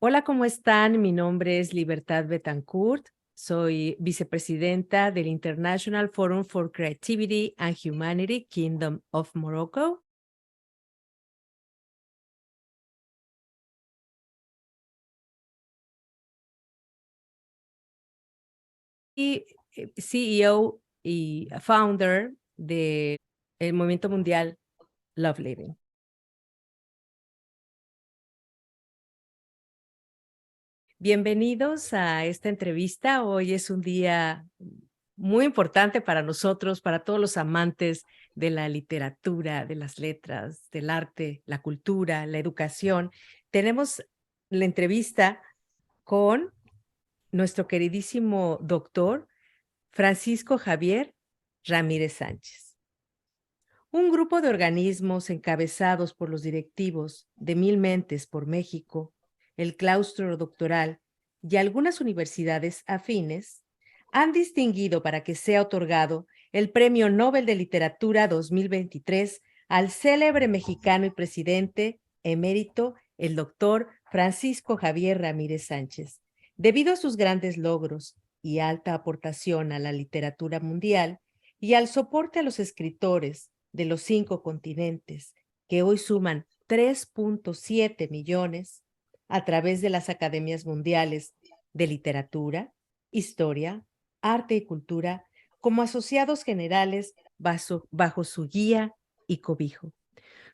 Hola, ¿cómo están? Mi nombre es Libertad Betancourt. Soy vicepresidenta del International Forum for Creativity and Humanity, Kingdom of Morocco. Y CEO y founder del Movimiento Mundial Love Living. Bienvenidos a esta entrevista. Hoy es un día muy importante para nosotros, para todos los amantes de la literatura, de las letras, del arte, la cultura, la educación. Tenemos la entrevista con nuestro queridísimo doctor Francisco Javier Ramírez Sánchez. Un grupo de organismos encabezados por los directivos de Mil Mentes por México, el Claustro Doctoral y algunas universidades afines han distinguido para que sea otorgado el Premio Nobel de Literatura 2023 al célebre mexicano y presidente emérito, el doctor Francisco Javier Ramírez Sánchez. Debido a sus grandes logros y alta aportación a la literatura mundial y al soporte a los escritores de los 5 continentes, que hoy suman 3.7 millones a través de las academias mundiales de literatura, historia, arte y cultura, como asociados generales bajo su guía y cobijo.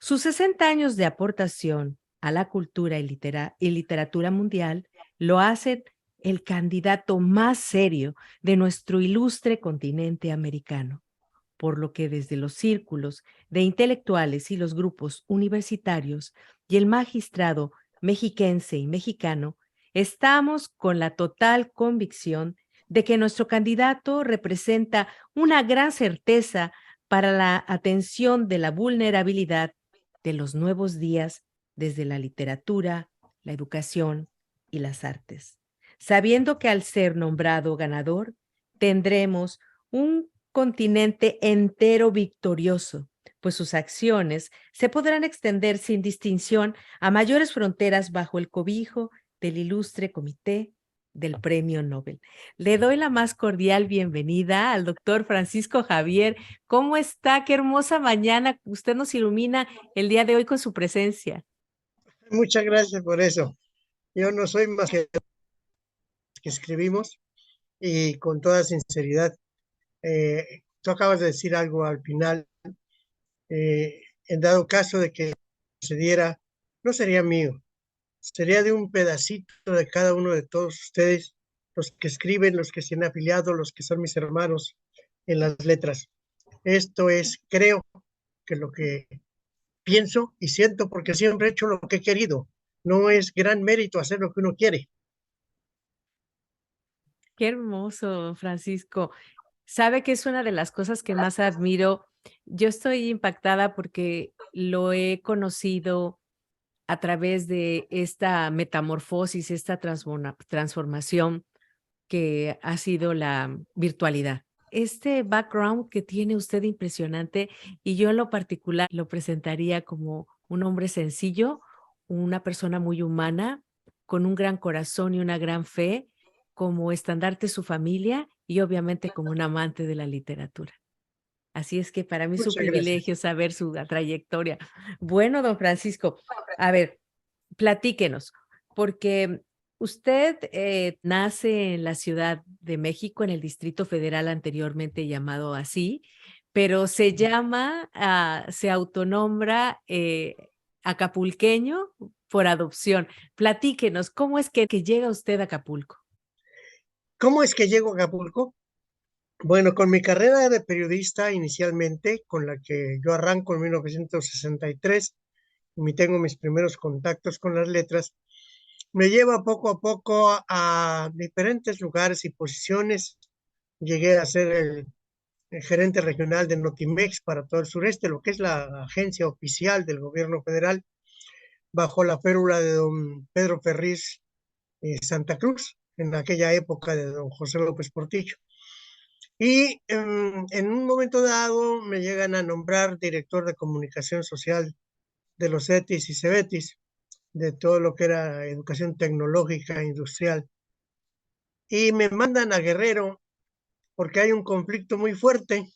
Sus 60 años de aportación a la cultura y literatura mundial lo hacen el candidato más serio de nuestro ilustre continente americano, por lo que desde los círculos de intelectuales y los grupos universitarios y el magistrado mexiquense y mexicano, estamos con la total convicción de que nuestro candidato representa una gran certeza para la atención de la vulnerabilidad de los nuevos días desde la literatura, la educación y las artes, sabiendo que al ser nombrado ganador, tendremos un continente entero victorioso, pues sus acciones se podrán extender sin distinción a mayores fronteras bajo el cobijo del ilustre comité del Premio Nobel. Le doy la más cordial bienvenida al doctor Francisco Javier. ¿Cómo está? Qué hermosa mañana. Usted nos ilumina el día de hoy con su presencia. Muchas gracias por eso. Yo no soy más que escribimos y con toda sinceridad, tú acabas de decir algo al final, en dado caso de que sucediera, no sería mío, sería de un pedacito de cada uno de todos ustedes, los que escriben, los que se han afiliado, los que son mis hermanos en las letras. Esto es, creo que lo que pienso y siento porque siempre he hecho lo que he querido. No es gran mérito hacer lo que uno quiere. Qué hermoso, Francisco. Sabe que es una de las cosas que más admiro. Yo estoy impactada porque lo he conocido a través de esta metamorfosis, esta transformación que ha sido la virtualidad. Este background que tiene usted impresionante, y yo en lo particular lo presentaría como un hombre sencillo, una persona muy humana, con un gran corazón y una gran fe, como estandarte su familia y obviamente como un amante de la literatura. Así es que para mí es un Muchas gracias. privilegio saber su trayectoria. Bueno, don Francisco, a ver, platíquenos, porque usted nace en la Ciudad de México, en el Distrito Federal anteriormente llamado así, pero se llama, se autonombra acapulqueño por adopción. Platíquenos, ¿cómo es que llega usted a Acapulco? ¿Cómo es que llego a Acapulco? Bueno, con mi carrera de periodista inicialmente, con la que yo arranco en 1963, tengo mis primeros contactos con las letras, me lleva poco a poco a diferentes lugares y posiciones. Llegué a ser el gerente regional de Notimex para todo el sureste, lo que es la agencia oficial del gobierno federal, bajo la férula de don Pedro Ferriz Santa Cruz, en aquella época de don José López Portillo. Y en un momento dado me llegan a nombrar director de comunicación social de los CETIS y CEBETIS. de todo lo que era educación tecnológica e industrial. Y me mandan a Guerrero porque hay un conflicto muy fuerte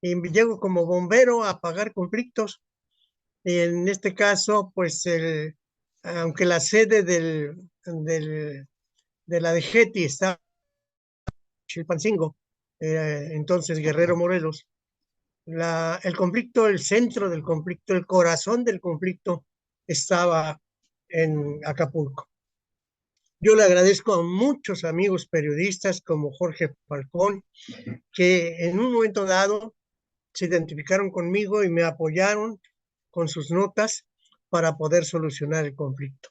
y llego como bombero a apagar conflictos. Y en este caso, pues, aunque la sede de la DGETI está en Chilpancingo, entonces Guerrero Morelos, el conflicto, el centro del conflicto, el corazón del conflicto estaba en Acapulco. Yo le agradezco a muchos amigos periodistas como Jorge Falcón, que en un momento dado se identificaron conmigo y me apoyaron con sus notas para poder solucionar el conflicto.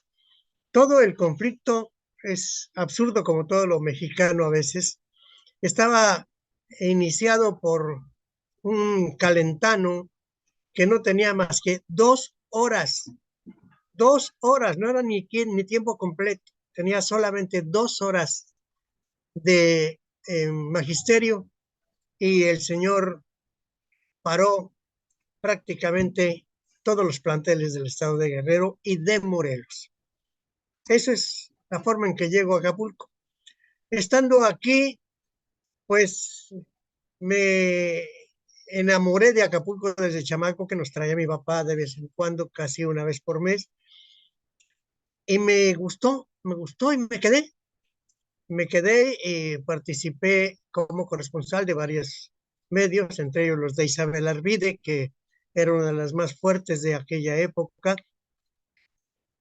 Todo el conflicto es absurdo como todo lo mexicano a veces. Estaba iniciado por un calentano que no tenía más que 2 horas, no era ni tiempo completo, tenía solamente 2 horas de magisterio y el señor paró prácticamente todos los planteles del estado de Guerrero y de Morelos. Esa es la forma en que llego a Acapulco. Estando aquí, pues me enamoré de Acapulco desde chamaco, que nos traía mi papá de vez en cuando, casi una vez por mes, y me gustó y me quedé. Me quedé y participé como corresponsal de varios medios, entre ellos los de Isabel Arvide, que era una de las más fuertes de aquella época,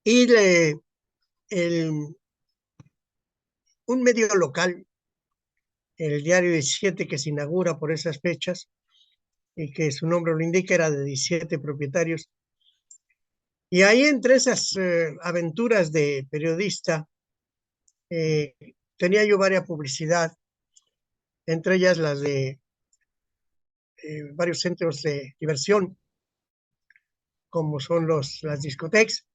y el, un medio local, el Diario 17, que se inaugura por esas fechas, y que su nombre lo indica, era de 17 propietarios. Y ahí entre esas aventuras de periodista, eh, tenía yo varias publicidad, entre ellas las de varios centros de diversión, como son las discotecas.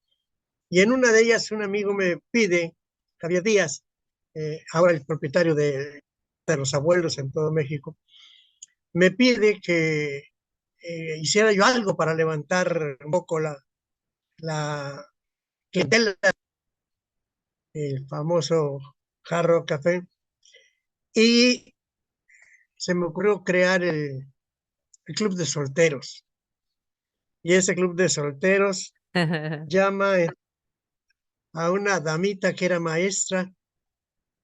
Y en una de ellas un amigo me pide, Javier Díaz, ahora el propietario de los abuelos en todo México, me pide que hiciera yo algo para levantar un poco la clientela, el famoso Jarro Café, y se me ocurrió crear el Club de Solteros. Y ese Club de Solteros llama a una damita que era maestra,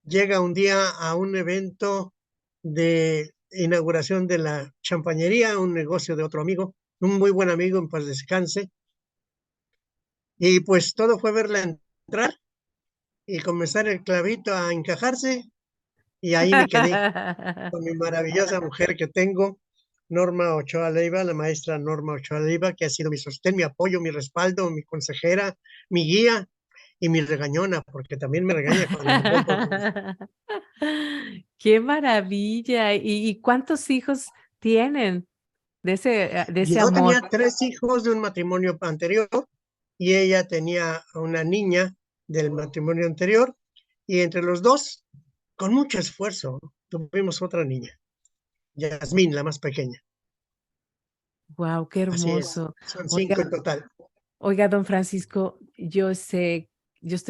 llega un día a un evento de inauguración de la champañería, un negocio de otro amigo, un muy buen amigo, en paz descanse, y pues todo fue verla entrar y comenzar el clavito a encajarse, y ahí me quedé con mi maravillosa mujer que tengo, Norma Ochoa Leiva, la maestra Norma Ochoa Leiva, que ha sido mi sostén, mi apoyo, mi respaldo, mi consejera, mi guía y mi regañona, porque también me regaña cuando me voy por... Qué maravilla. ¿Y cuántos hijos tienen de ese Yo amor? tenía 3 hijos de un matrimonio anterior y ella tenía una niña del matrimonio anterior, y entre los dos, con mucho esfuerzo, tuvimos otra niña, Yasmín, la más pequeña. Wow, qué Así es, hermoso. son Oiga, 5 en total. oiga, don Francisco, yo estoy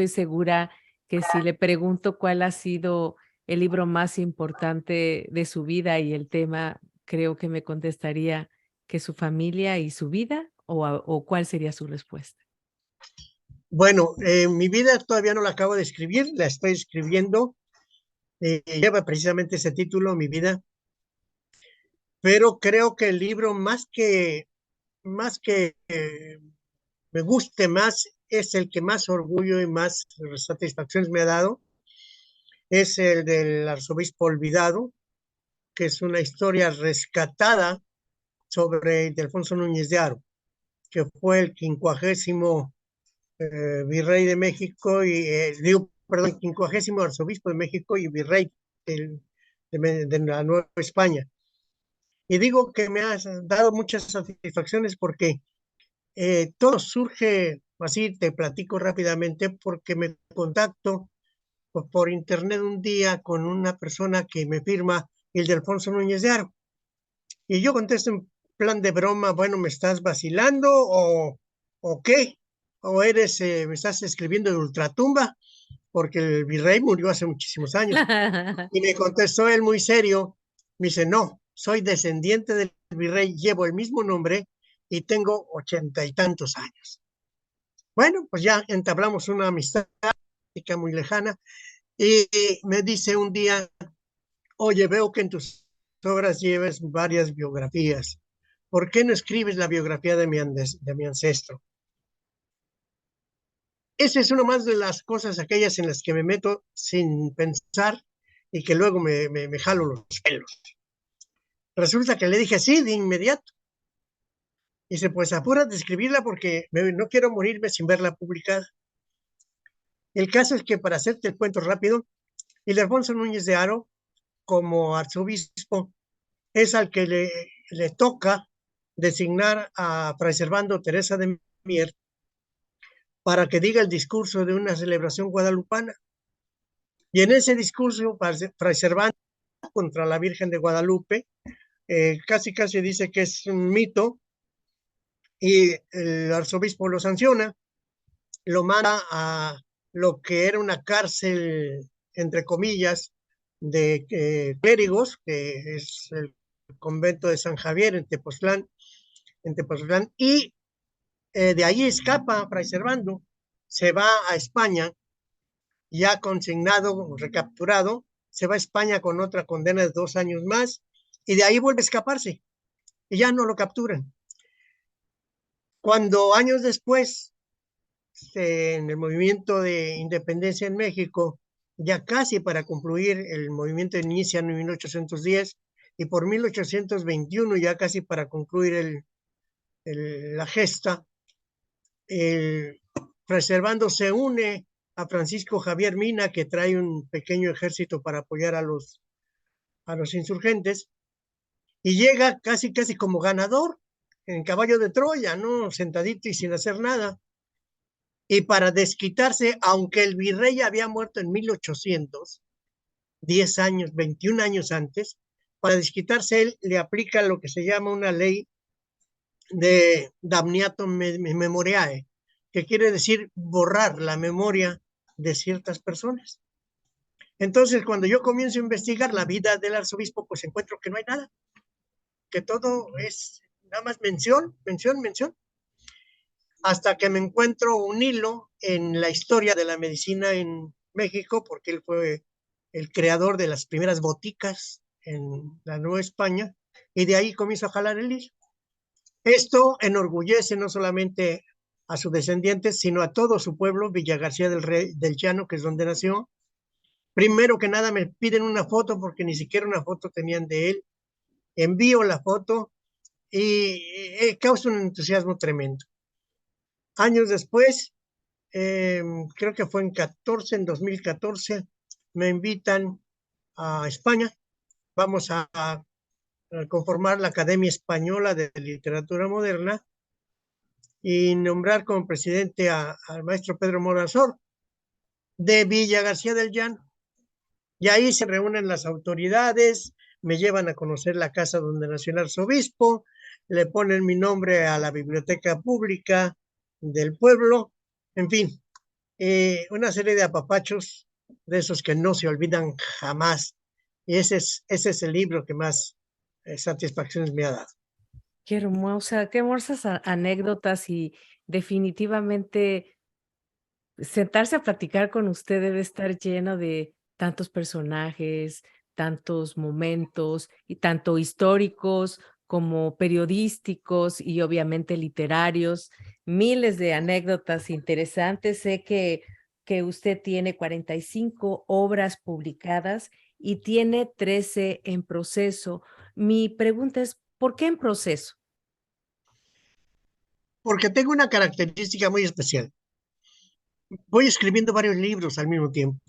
segura que si le pregunto cuál ha sido el libro más importante de su vida y el tema, creo que me contestaría que su familia y su vida, o cuál sería su respuesta. Bueno, mi vida todavía no la acabo de escribir, la estoy escribiendo, lleva precisamente ese título, Mi vida, pero creo que el libro más que me guste más, es el que más orgullo y más satisfacciones me ha dado, es el del arzobispo olvidado, que es una historia rescatada sobre Ildefonso Núñez de Haro, que fue el 50º virrey de México y, digo, perdón, 50º arzobispo de México y virrey de la Nueva España. Y digo que me has dado muchas satisfacciones porque todo surge, así te platico rápidamente, porque me contacto por internet un día con una persona que me firma Ildefonso Núñez de Haro. Y yo contesto en plan de broma, bueno, ¿me estás vacilando o qué? o eres, me estás escribiendo de ultratumba, porque el virrey murió hace muchísimos años. Y me contestó él muy serio, me dice, no, soy descendiente del virrey, llevo el mismo nombre y tengo 80 y tantos años. Bueno, pues ya entablamos una amistad muy lejana y me dice un día, oye, veo que en tus obras lleves varias biografías. ¿Por qué no escribes la biografía de mi ancestro? Esa es una más de las cosas aquellas en las que me meto sin pensar y que luego me jalo los pelos. Resulta que le dije sí de inmediato. Dice, pues apúrate de escribirla porque no quiero morirme sin verla publicada. El caso es que, para hacerte el cuento rápido, Ildefonso Núñez de Haro, como arzobispo, es al que le toca designar a Fray Servando Teresa de Mier para que diga el discurso de una celebración guadalupana. Y en ese discurso, Fray Servando contra la Virgen de Guadalupe, casi casi dice que es un mito, y el arzobispo lo sanciona, lo manda a lo que era una cárcel, entre comillas, de clérigos, que es el convento de San Javier en Tepoztlán, y de ahí escapa Fray Servando, se va a España, ya consignado, recapturado, se va a España con otra condena de 2 años más, y de ahí vuelve a escaparse, y ya no lo capturan. Cuando años después, en el movimiento de independencia en México, ya casi para concluir, el movimiento inicia en 1810 y por 1821, ya casi para concluir la gesta, el Preservando se une a Francisco Javier Mina, que trae un pequeño ejército para apoyar a los insurgentes, y llega casi casi como ganador en caballo de Troya, ¿no? Sentadito y sin hacer nada. Y para desquitarse, aunque el virrey había muerto en 1800, 10 años, 21 años antes, para desquitarse él le aplica lo que se llama una ley de damniatum memoriae, que quiere decir borrar la memoria de ciertas personas. Entonces, cuando yo comienzo a investigar la vida del arzobispo, pues encuentro que no hay nada, que todo es nada más mención, mención, mención, hasta que me encuentro un hilo en la historia de la medicina en México, porque él fue el creador de las primeras boticas en la Nueva España, y de ahí comienzo a jalar el hilo. Esto enorgullece no solamente a sus descendientes, sino a todo su pueblo, Villa García del Llano, que es donde nació. Primero que nada me piden una foto, porque ni siquiera una foto tenían de él. Envío la foto y causa un entusiasmo tremendo. Años después, creo que fue en 2014, me invitan a España. Vamos a conformar la Academia Española de Literatura Moderna y nombrar como presidente al maestro Pedro Morazor de Villa García del Llano. Y ahí se reúnen las autoridades, me llevan a conocer la casa donde nació el arzobispo, le ponen mi nombre a la biblioteca pública del pueblo, en fin, una serie de apapachos de esos que no se olvidan jamás. Y ese es el libro que más satisfacciones me ha dado. Qué hermosas anécdotas y definitivamente sentarse a platicar con usted debe estar lleno de tantos personajes, tantos momentos, y tanto históricos como periodísticos y obviamente literarios, miles de anécdotas interesantes. Sé que usted tiene 45 obras publicadas y tiene 13 en proceso. Mi pregunta es, ¿por qué en proceso? Porque tengo una característica muy especial. Voy escribiendo varios libros al mismo tiempo.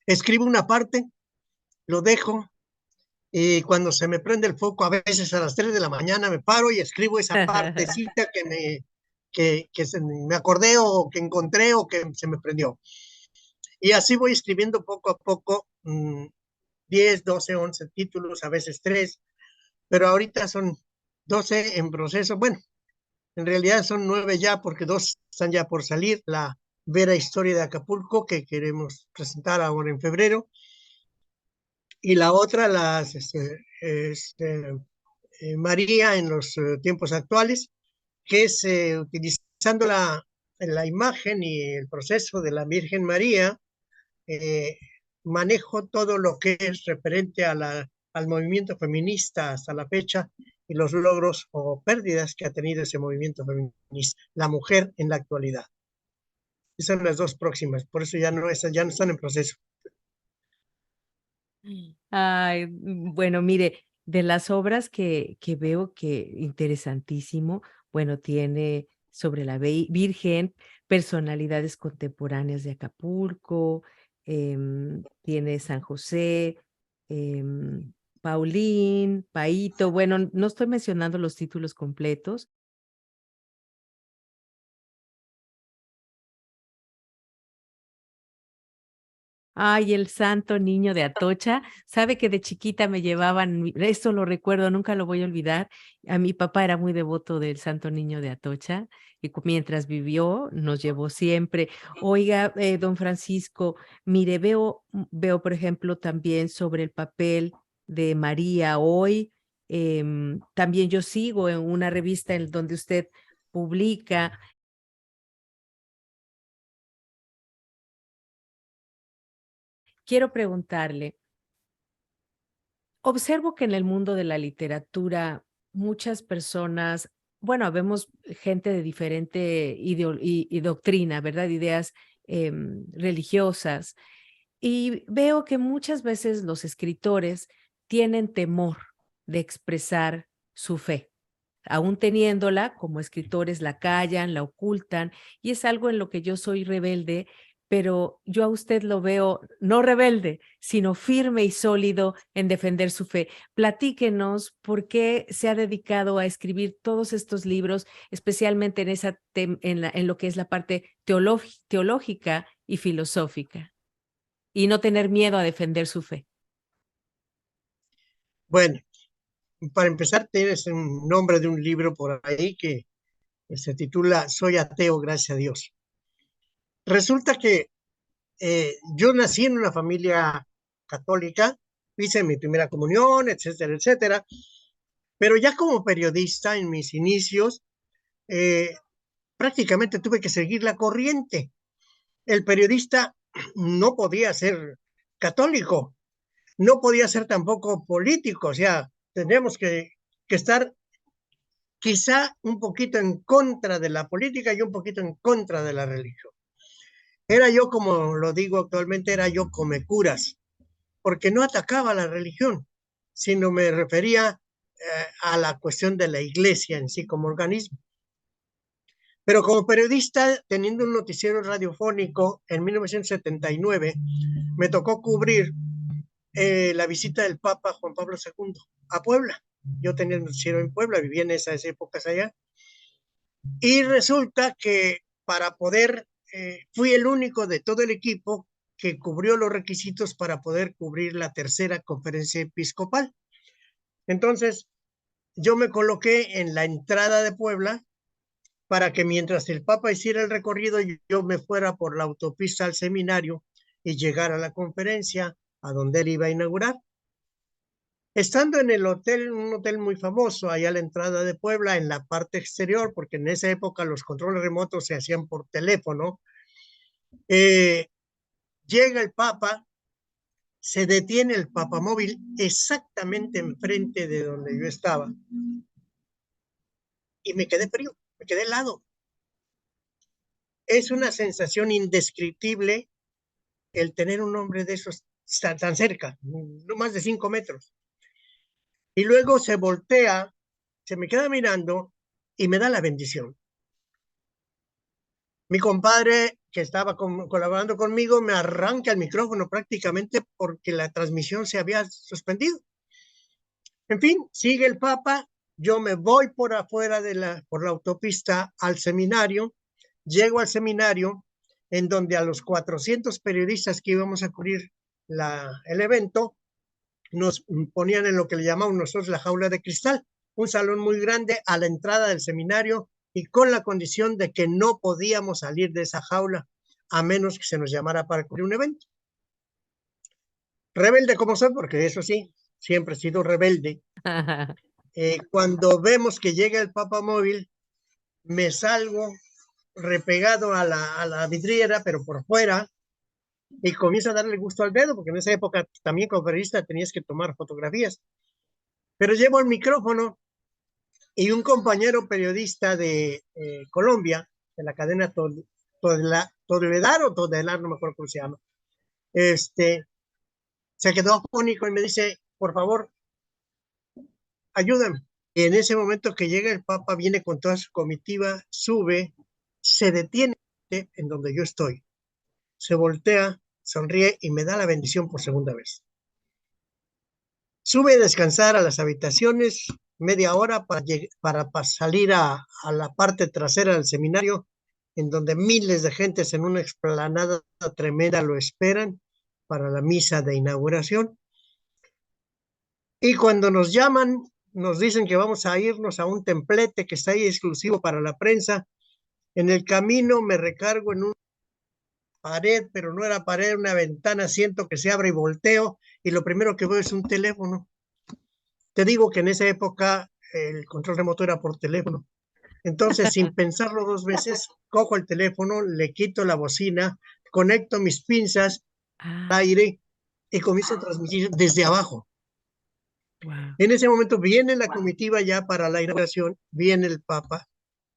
Escribo una parte, lo dejo, y cuando se me prende el foco, a veces a las 3 de la mañana me paro y escribo esa partecita me acordé o que encontré o que se me prendió. Y así voy escribiendo poco a poco, 10, 12, 11 títulos, a veces 3, pero ahorita son 12 en proceso. Bueno, En realidad son 9 ya, porque 2 están ya por salir. La Vera Historia de Acapulco, que queremos presentar ahora en febrero, y la otra, María en los tiempos actuales, que es utilizando la imagen y el proceso de la Virgen María, eh, manejo todo lo que es referente al movimiento feminista hasta la fecha y los logros o pérdidas que ha tenido ese movimiento feminista, la mujer en la actualidad. Esas son las dos próximas, por eso esas ya no están en proceso. Ay, bueno, mire, de las obras que veo que interesantísimo, bueno, tiene sobre la Virgen, personalidades contemporáneas de Acapulco, tiene San José, Paulín, Paito, bueno, no estoy mencionando los títulos completos. Ay, el santo niño de Atocha. Sabe que de chiquita me llevaban, esto lo recuerdo, nunca lo voy a olvidar. A mi papá era muy devoto del santo niño de Atocha y mientras vivió nos llevó siempre. Oiga, don Francisco, mire, veo, por ejemplo, también sobre el papel de María hoy. También yo sigo en una revista en donde usted publica. Quiero preguntarle. Observo que en el mundo de la literatura muchas personas, bueno, vemos gente de diferente y doctrina, ¿verdad? Ideas religiosas. Y veo que muchas veces los escritores tienen temor de expresar su fe. Aún teniéndola, como escritores la callan, la ocultan, y es algo en lo que yo soy rebelde, pero yo a usted lo veo no rebelde, sino firme y sólido en defender su fe. Platíquenos por qué se ha dedicado a escribir todos estos libros, especialmente en lo que es la parte teológica y filosófica, y no tener miedo a defender su fe. Bueno, para empezar, tienes un nombre de un libro por ahí que se titula Soy ateo, gracias a Dios. Resulta que yo nací en una familia católica, hice mi primera comunión, etcétera, etcétera, pero ya como periodista en mis inicios, eh, prácticamente tuve que seguir la corriente. El periodista no podía ser católico, no podía ser tampoco político, o sea, tendríamos que estar quizá un poquito en contra de la política y un poquito en contra de la religión. Era yo, como lo digo actualmente, era yo come curas, porque no atacaba la religión, sino me refería a la cuestión de la iglesia en sí como organismo. Pero como periodista, teniendo un noticiero radiofónico en 1979, me tocó cubrir la visita del Papa Juan Pablo II a Puebla. Yo tenía el noticiero en Puebla, vivía en esas épocas allá. Y resulta que para poder, fui el único de todo el equipo que cubrió los requisitos para poder cubrir la tercera conferencia episcopal. Entonces, yo me coloqué en la entrada de Puebla para que mientras el Papa hiciera el recorrido, yo me fuera por la autopista al seminario y llegara a la conferencia a donde él iba a inaugurar. Estando en el hotel, un hotel muy famoso, allá a la entrada de Puebla, en la parte exterior, porque en esa época los controles remotos se hacían por teléfono, eh, llega el Papa, se detiene el papamóvil exactamente enfrente de donde yo estaba y me quedé frío, me quedé helado. Es una sensación indescriptible el tener un hombre de esos tan cerca, no más de 5 metros. Y luego se voltea, se me queda mirando y me da la bendición. Mi compadre que estaba colaborando conmigo me arranca el micrófono prácticamente porque la transmisión se había suspendido. En fin, sigue el Papa, yo me voy por afuera por la autopista al seminario, llego al seminario en donde a los 400 periodistas que íbamos a cubrir el evento nos ponían en lo que le llamamos nosotros la jaula de cristal, un salón muy grande a la entrada del seminario y con la condición de que no podíamos salir de esa jaula a menos que se nos llamara para cubrir un evento. Rebelde como soy, porque eso sí, siempre he sido rebelde. Cuando vemos que llega el papamóvil, me salgo repegado a la vidriera, pero por fuera, y comienza a darle gusto al dedo, porque en esa época también como periodista tenías que tomar fotografías. Pero llevo el micrófono y un compañero periodista de Colombia, de la cadena Todelar o Todelar, no me acuerdo cómo se llama, se quedó afónico y me dice, por favor, ayúdame. Y en ese momento que llega el Papa, viene con toda su comitiva, sube, se detiene en donde yo estoy, se voltea, sonríe y me da la bendición por segunda vez. Sube a descansar a las habitaciones media hora para salir a la parte trasera del seminario, en donde miles de gentes en una explanada tremenda lo esperan para la misa de inauguración. Y cuando nos llaman, nos dicen que vamos a irnos a un templete que está ahí exclusivo para la prensa. En el camino me recargo en una pared, pero no era pared, una ventana, siento que se abre y volteo, y lo primero que veo es un teléfono. Te digo que en esa época el control remoto era por teléfono. Entonces, sin pensarlo dos veces, cojo el teléfono, le quito la bocina, conecto mis pinzas al aire y comienzo a transmitir desde abajo. Wow. En ese momento viene la comitiva ya para la inauguración, viene el Papa,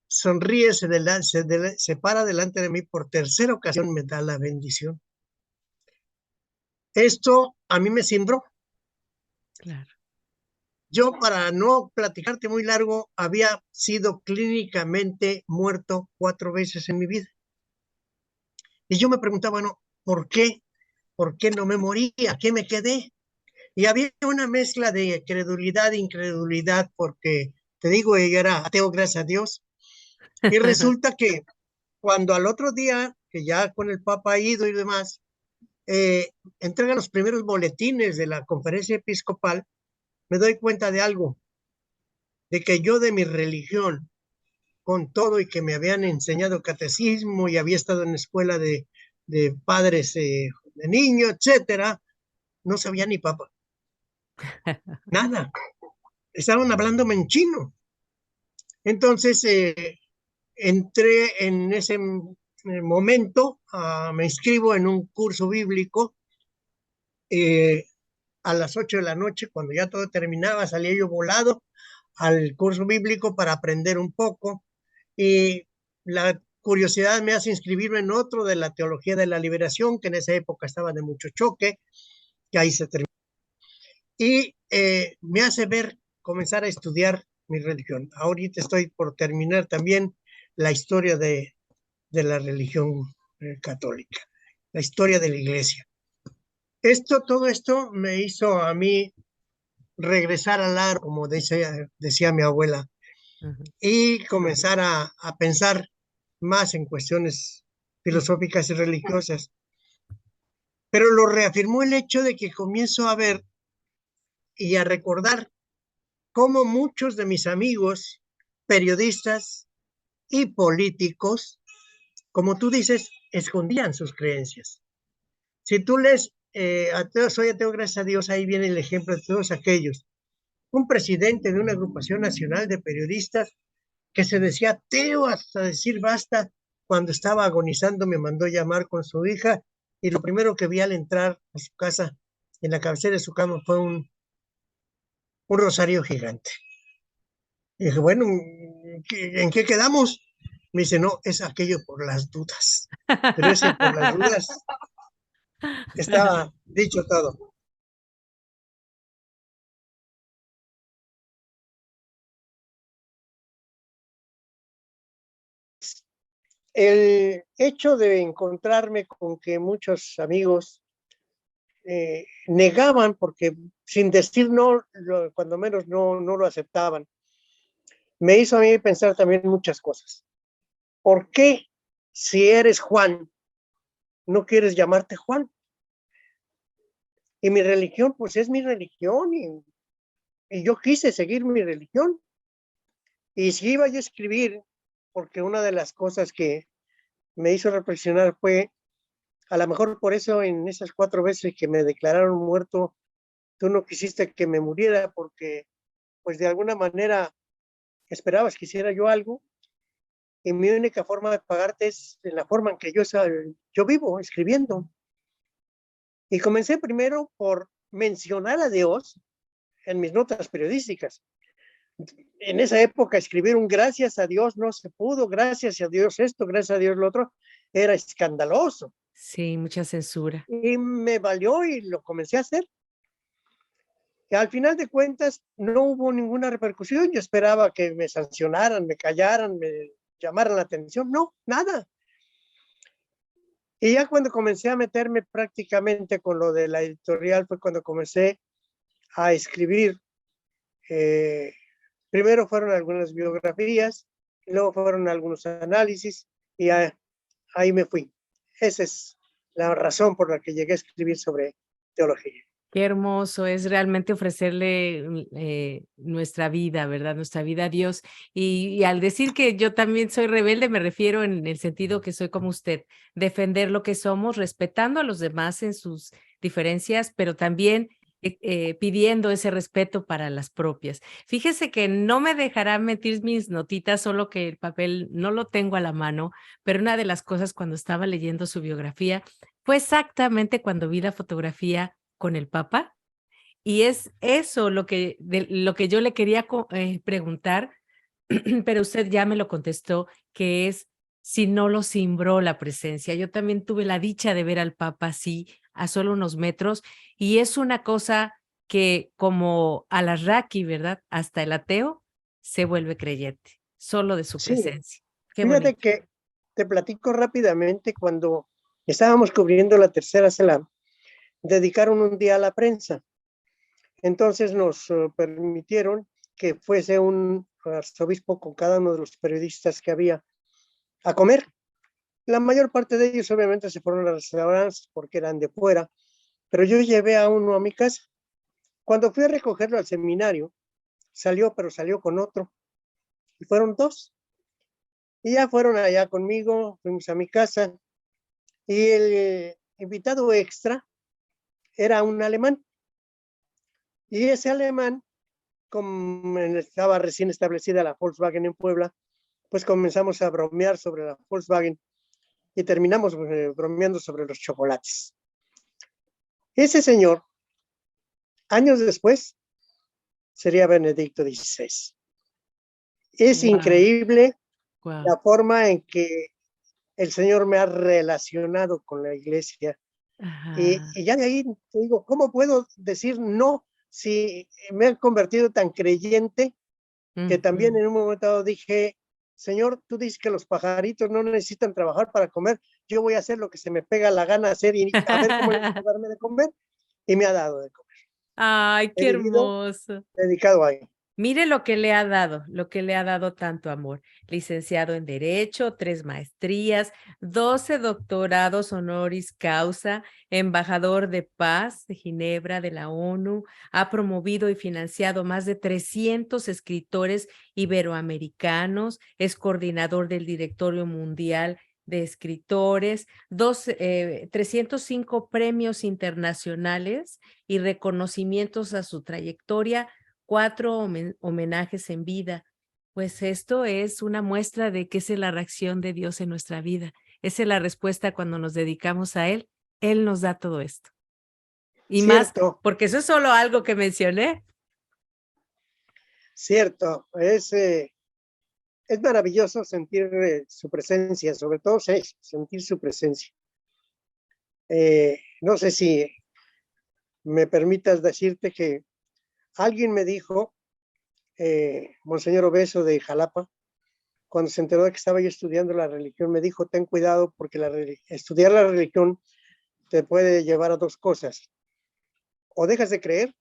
sonríe, se para delante de mí por tercera ocasión, me da la bendición. Esto a mí me cimbró. Claro. Yo, para no platicarte muy largo, había sido clínicamente muerto 4 veces en mi vida. Y yo me preguntaba, bueno, ¿por qué? ¿Por qué no me moría? ¿Qué me quedé? Y había una mezcla de credulidad e incredulidad, porque, te digo, ella era ateo, gracias a Dios. Y resulta que cuando al otro día, que ya con el Papa ido y demás, entregan los primeros boletines de la conferencia episcopal, me doy cuenta de algo, de que yo de mi religión, con todo y que me habían enseñado catecismo y había estado en la escuela de padres de niño, etcétera, no sabía ni papa, nada. Estaban hablándome en chino. Entonces, entré en ese momento, me inscribo en un curso bíblico eh, a las 8 de la noche, cuando ya todo terminaba, salía yo volado al curso bíblico para aprender un poco y la curiosidad me hace inscribirme en otro de la teología de la liberación, que en esa época estaba de mucho choque, que ahí se terminó. Y me hace ver, comenzar a estudiar mi religión. Ahorita estoy por terminar también la historia de la religión católica, la historia de la iglesia. Todo esto me hizo a mí regresar al ar, como decía mi abuela, Ujú. y comenzar a pensar más en cuestiones filosóficas y religiosas. Pero lo reafirmó el hecho de que comienzo a ver y a recordar cómo muchos de mis amigos, periodistas y políticos, como tú dices, escondían sus creencias. Si tú lees ateo, soy ateo, gracias a Dios, ahí viene el ejemplo de todos aquellos. Un presidente de una agrupación nacional de periodistas que se decía ateo hasta decir basta, cuando estaba agonizando me mandó llamar con su hija y lo primero que vi al entrar a su casa, en la cabecera de su cama, fue un rosario gigante. Y dije, bueno, ¿en qué quedamos? Me dice, no, es aquello por las dudas. Pero ese por las dudas estaba dicho todo. El hecho de encontrarme con que muchos amigos negaban, porque sin decir no, cuando menos no lo aceptaban, me hizo a mí pensar también muchas cosas. ¿Por qué, si eres Juan, no quieres llamarte Juan? Y mi religión, pues es mi religión, y yo quise seguir mi religión. Y si iba yo a escribir porque una de las cosas que me hizo reflexionar fue, a lo mejor por eso en esas 4 veces que me declararon muerto, tú no quisiste que me muriera porque, pues de alguna manera esperabas que hiciera yo algo y mi única forma de pagarte es en la forma en que yo vivo, escribiendo. Y comencé primero por mencionar a Dios en mis notas periodísticas. En esa época escribir un gracias a Dios no se pudo, gracias a Dios esto, gracias a Dios lo otro, era escandaloso. Sí, mucha censura. Y me valió y lo comencé a hacer. Y al final de cuentas no hubo ninguna repercusión. Yo esperaba que me sancionaran, me callaran, me llamaran la atención. No, nada. Y ya cuando comencé a meterme prácticamente con lo de la editorial fue cuando comencé a escribir. Eh, Primero fueron algunas biografías, luego fueron algunos análisis y ahí me fui. Esa es la razón por la que llegué a escribir sobre teología. Qué hermoso es realmente ofrecerle nuestra vida, ¿verdad? Nuestra vida a Dios. Y al decir que yo también soy rebelde, me refiero en el sentido que soy como usted, defender lo que somos, respetando a los demás en sus diferencias, pero también pidiendo ese respeto para las propias. Fíjese que no me dejará meter mis notitas, solo que el papel no lo tengo a la mano, pero una de las cosas cuando estaba leyendo su biografía fue exactamente cuando vi la fotografía con el Papa, y es eso lo que yo le quería preguntar, pero usted ya me lo contestó, que es si no lo cimbró la presencia. Yo también tuve la dicha de ver al Papa así, a solo unos metros, y es una cosa que como a la Raki, ¿verdad? Hasta el ateo se vuelve creyente, solo de su Sí, presencia. Qué fíjate bonito. que te platico rápidamente cuando estábamos cubriendo la tercera CELAM, dedicaron un día a la prensa. Entonces nos permitieron que fuese un arzobispo con cada uno de los periodistas que había a comer. La mayor parte de ellos obviamente se fueron a los restaurantes porque eran de fuera, pero yo llevé a uno a mi casa. Cuando fui a recogerlo al seminario, pero salió con otro, y fueron 2. Y ya fueron allá conmigo, fuimos a mi casa, y el invitado extra era un alemán. Y ese alemán, como estaba recién establecida la Volkswagen en Puebla, pues comenzamos a bromear sobre la Volkswagen y terminamos bromeando sobre los chocolates. Ese señor, años después, sería Benedicto XVI. Es Wow, increíble wow. la forma en que el Señor me ha relacionado con la iglesia. Ajá. Y ya de ahí te digo, ¿cómo puedo decir no si me he convertido tan creyente que también Ujú. en un momento dado dije, Señor, tú dices que los pajaritos no necesitan trabajar para comer, yo voy a hacer lo que se me pega la gana hacer y a ver cómo le puedo darme de comer, y me ha dado de comer. Ay, He qué vivido hermoso. dedicado ahí. Mire lo que le ha dado, lo que le ha dado tanto amor. Licenciado en Derecho, 3 maestrías, 12 doctorados honoris causa, embajador de paz de Ginebra, de la ONU, ha promovido y financiado más de 300 escritores iberoamericanos, es coordinador del Directorio Mundial de Escritores, 305 premios internacionales y reconocimientos a su trayectoria, 4 homenajes en vida. Pues esto es una muestra de que esa es la reacción de Dios en nuestra vida. Esa es la respuesta cuando nos dedicamos a Él. Él nos da todo esto. Y más, Cierto, porque eso es solo algo que mencioné. cierto. Es maravilloso sentir su presencia, sobre todo sentir su presencia. No sé si me permitas decirte que alguien me dijo, Monseñor Obeso de Jalapa, cuando se enteró de que estaba yo estudiando la religión, me dijo, ten cuidado porque estudiar la religión te puede llevar a 2 cosas. O dejas de creer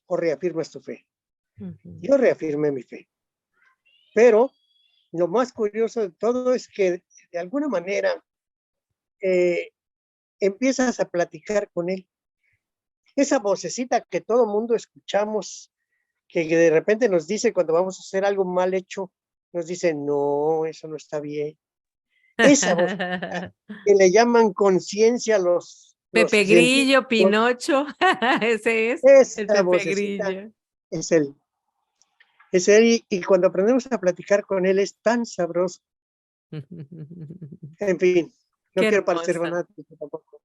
o reafirmas tu fe. Ujú. Yo reafirmé mi fe. Pero lo más curioso de todo es que de alguna manera eh, empiezas a platicar con él. Esa vocecita que todo mundo escuchamos, que de repente nos dice cuando vamos a hacer algo mal hecho, nos dice, no, eso no está bien. Esa voz que le llaman conciencia los Pepe Grillo, científicos, Pinocho, ese es el esa Pepe vocecita Grillo. es él. Es él y cuando aprendemos a platicar con él es tan sabroso. En fin, no Qué quiero parecer hermoso. fanático tampoco.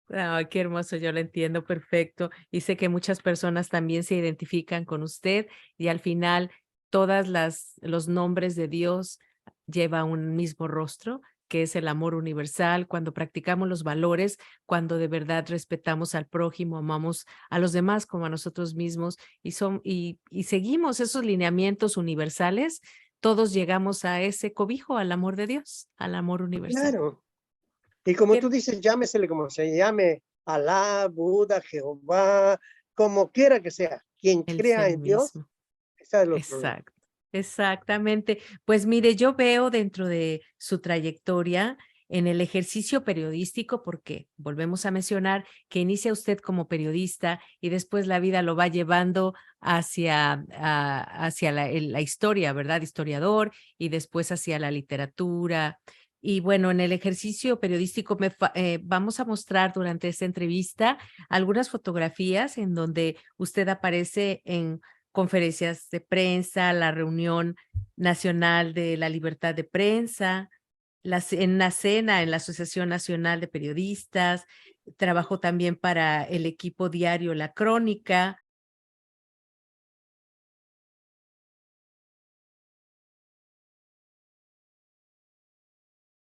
Ay, qué hermoso, yo lo entiendo perfecto y sé que muchas personas también se identifican con usted y al final todas los nombres de Dios lleva un mismo rostro, que es el amor universal, cuando practicamos los valores, cuando de verdad respetamos al prójimo, amamos a los demás como a nosotros mismos y seguimos esos lineamientos universales, todos llegamos a ese cobijo, al amor de Dios, al amor universal. Claro. Y como tú dices, llámesele como se llame, Alá, Buda, Jehová, como quiera que sea, quien Él es crea el en Dios mismo. está del otro lado. Exacto, exactamente. Pues mire, yo veo dentro de su trayectoria en el ejercicio periodístico, porque volvemos a mencionar que inicia usted como periodista y después la vida lo va llevando hacia la historia, ¿verdad? Historiador y después hacia la literatura. Y bueno, en el ejercicio periodístico vamos a mostrar durante esta entrevista algunas fotografías en donde usted aparece en conferencias de prensa, la reunión nacional de la libertad de prensa, en la cena en la Asociación Nacional de Periodistas, trabajó también para el equipo diario La Crónica,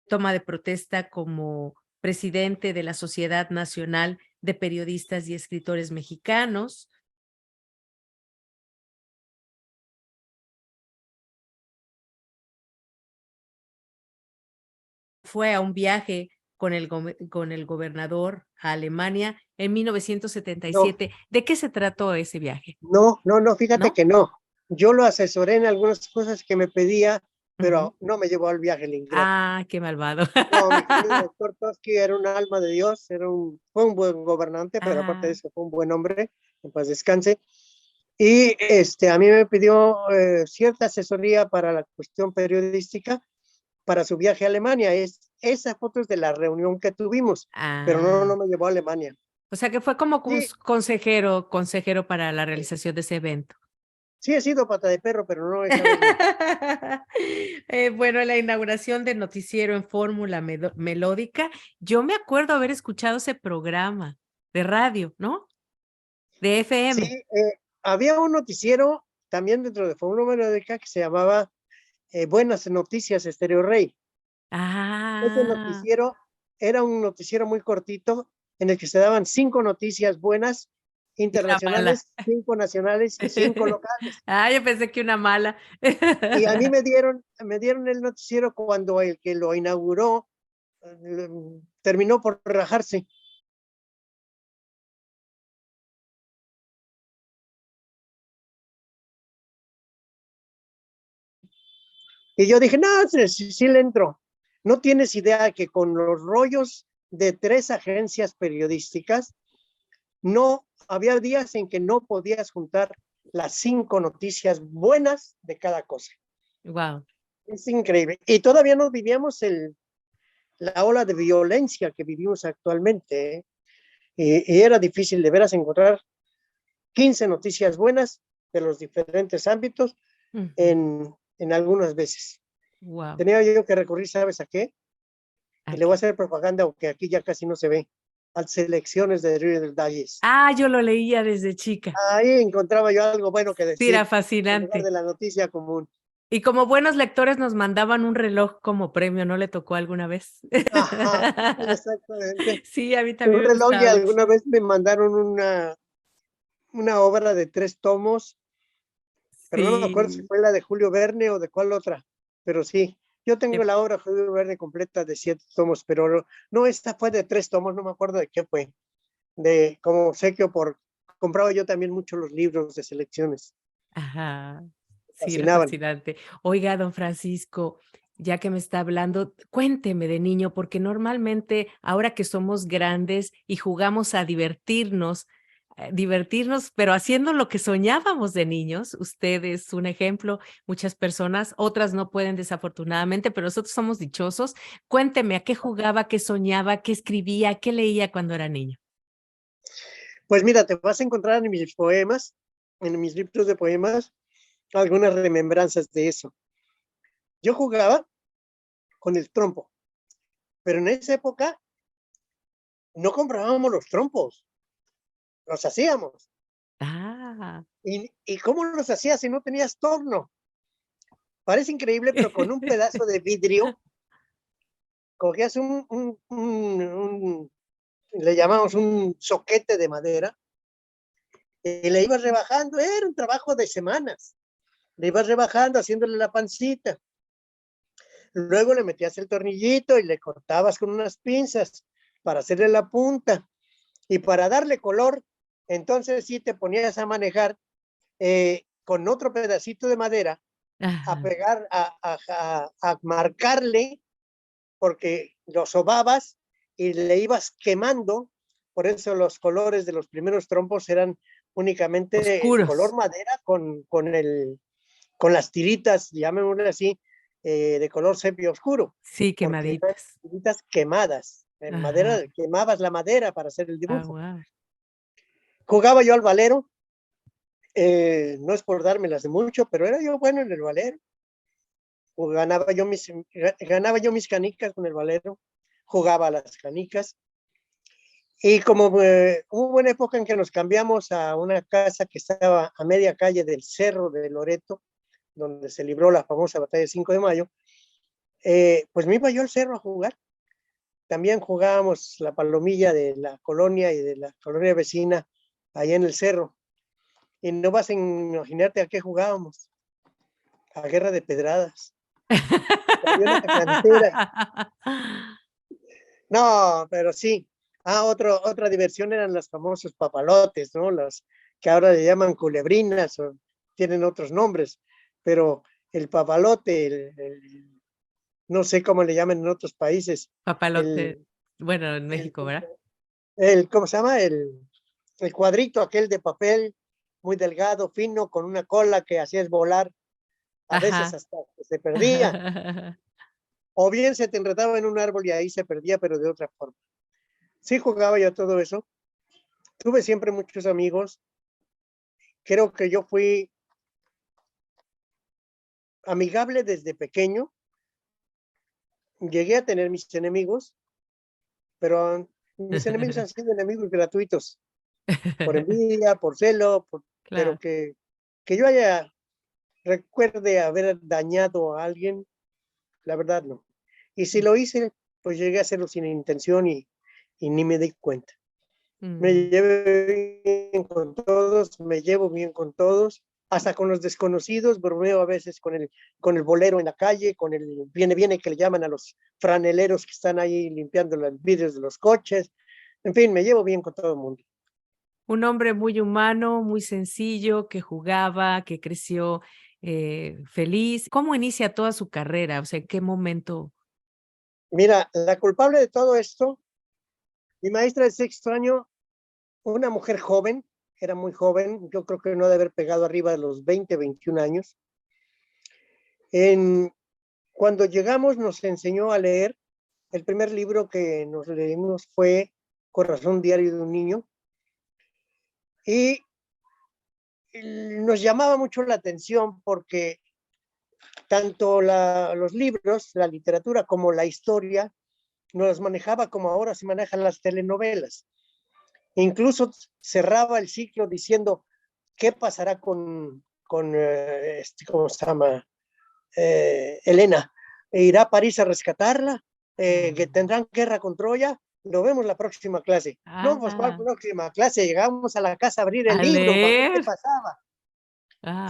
toma de protesta como presidente de la Sociedad Nacional de Periodistas y Escritores Mexicanos. Fue a un viaje con el gobernador a Alemania en No, 1977. ¿De qué se trató ese viaje? no, fíjate ¿No? que no. Yo lo asesoré en algunas cosas que me pedía, Ujú. pero no me llevó al viaje el ingrato. Ah, qué malvado. No, mi querido doctor Toski era un alma de Dios, fue un buen gobernante, pero aparte de Ah, eso fue un buen hombre, en paz descanse. Y a mí me pidió cierta asesoría para la cuestión periodística para su viaje a Alemania. Esa foto es de la reunión que tuvimos, pero no ah. me llevó a Alemania. O sea que fue como Sí, consejero para la realización de ese evento. sí he sido pata de perro, pero no esa vez no. Bueno, la inauguración de Noticiero en Fórmula Melódica, yo me acuerdo haber escuchado ese programa de radio, ¿no? De Sí, FM. había un noticiero también dentro de Fórmula Melódica que se llamaba Buenas Noticias Estéreo Rey. Ese Ah, noticiero era un noticiero muy cortito en el que se daban 5 noticias buenas y una mala. internacionales, 5 nacionales y 5 locales. Ah, yo pensé que una mala. Y a mí me dieron el noticiero cuando el que lo inauguró terminó por rajarse. Y yo dije, no, sí le entro. No tienes idea que con los rollos de 3 agencias periodísticas, no había días en que no podías juntar las 5 noticias buenas de cada cosa. Wow. Es increíble. Y todavía no vivíamos la ola de violencia que vivimos actualmente. ¿Eh? Y era difícil de veras encontrar 15 noticias buenas de los diferentes ámbitos en algunas veces. Wow. Tenía yo que recurrir, ¿sabes a qué? Y le voy a Aquí. hacer propaganda, aunque aquí ya casi no se ve, a selecciones de Reader's Digest. Ah, yo lo leía desde chica. Ahí encontraba yo algo bueno que Sí, era decir en lugar de fascinante. la noticia común. Y como buenos lectores nos mandaban un reloj como premio, ¿no le tocó alguna vez? Ajá, exactamente. Sí, a mí Un también me reloj y gustaba mucho. alguna vez me mandaron una obra de 3 tomos, pero no me acuerdo si Sí, fue la de Julio Verne o de cuál otra, pero sí, yo tengo qué la obra Julio Verne completa de 7 tomos, pero no, esta fue de 3 tomos, no me acuerdo de qué fue, de como obsequio compraba yo también mucho los libros de selecciones, ajá, me sí, era fascinaban. fascinante. Oiga, don Francisco, ya que me está hablando, cuénteme de niño, porque normalmente ahora que somos grandes y jugamos a divertirnos, divertirnos, pero haciendo lo que soñábamos de niños. Usted es un ejemplo, muchas personas, otras no pueden desafortunadamente, pero nosotros somos dichosos. Cuénteme, ¿a qué jugaba, qué soñaba, qué escribía, qué leía cuando era niño? Pues mira, te vas a encontrar en mis poemas, en mis libros de poemas, algunas remembranzas de eso. Yo jugaba con el trompo, pero en esa época no comprábamos los trompos, los hacíamos. Ah. ¿Y cómo los hacías si no tenías torno? Parece increíble, pero con un pedazo de vidrio, cogías le llamamos un soquete de madera, y le ibas rebajando, era un trabajo de semanas. Le ibas rebajando, haciéndole la pancita. Luego le metías el tornillito y le cortabas con unas pinzas para hacerle la punta. Y para darle color, entonces sí te ponías a manejar con otro pedacito de madera, a Ajá. pegar, a marcarle, porque lo sobabas y le ibas quemando. Por eso los colores de los primeros trompos eran únicamente color Oscuros. madera con las tiritas, llamémosle así, de color sepia oscuro, Sí, porque eran quemaditas. tiritas quemadas. En madera, Ajá. quemabas la madera para hacer el Ah, dibujo. guau. Jugaba yo al valero, no es por dármelas de mucho, pero era yo bueno en el valero. Ganaba yo mis canicas con el valero, jugaba a las canicas. Y como hubo una época en que nos cambiamos a una casa que estaba a media calle del Cerro de Loreto, donde se libró la famosa batalla del 5 de mayo, pues me iba yo al cerro a jugar. También jugábamos la palomilla de la colonia y de la colonia vecina allá en el cerro. Y no vas a imaginarte a qué jugábamos. A guerra de pedradas. Había una cantera. No, pero sí. Otra diversión eran los famosos papalotes, ¿no? Los que ahora le llaman culebrinas o tienen otros nombres. Pero el papalote, no sé cómo le llaman en otros países, Papalote, el, bueno, en el, México, ¿verdad? ¿cómo se llama? El cuadrito aquel de papel muy delgado, fino, con una cola que hacías volar, a veces Ajá. hasta que se perdía, o bien se te enredaba en un árbol y ahí se perdía, pero de otra forma. Sí jugaba yo todo eso, tuve siempre muchos amigos, creo que yo fui amigable desde pequeño, llegué a tener mis enemigos, pero mis enemigos han sido enemigos gratuitos, por envidia, por celo, pero Claro. que yo recuerde haber dañado a alguien, la verdad no. Y si lo hice, pues llegué a hacerlo sin intención y ni me di cuenta. Me Mm. llevo bien con todos, me llevo bien con todos, hasta con los desconocidos, bromeo a veces con el bolero en la calle, con el viene que le llaman a los franeleros que están ahí limpiando los vidrios de los coches. En fin, me llevo bien con todo el mundo. Un hombre muy humano, muy sencillo, que jugaba, que creció, feliz. ¿Cómo inicia toda su carrera? O sea, ¿en qué momento? Mira, la culpable de todo esto, mi maestra de sexto año, una mujer joven, era muy joven, yo creo que no debe haber pegado arriba de los 20, 21 años. En, cuando llegamos nos enseñó a leer. El primer libro que nos leímos fue Corazón Diario de un Niño y nos llamaba mucho la atención porque tanto los libros, la literatura como la historia nos manejaba como ahora se manejan las telenovelas. Incluso cerraba el ciclo diciendo qué pasará ¿cómo se llama? Elena. ¿Irá a París a rescatarla? ¿Que Mm. tendrán guerra con Troya? Lo vemos la próxima clase. No, pues ¿cuál Ah, próxima clase? Llegamos a la casa a abrir el a libro para ver qué leer. pasaba.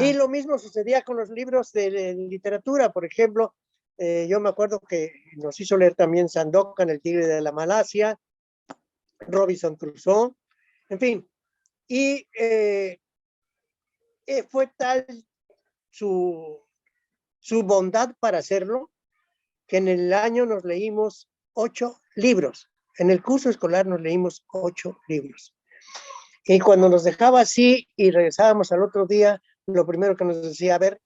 Y Ah, lo mismo sucedía con los libros de literatura. Por ejemplo, yo me acuerdo que nos hizo leer también Sandokan, el tigre de la Malasia, Robinson Crusoe, en fin. Y fue tal su, su bondad para hacerlo que en el año nos leímos 8 libros. En el curso escolar nos leímos 8 libros. Y cuando nos dejaba así y regresábamos al otro día, lo primero que nos decía, a ver,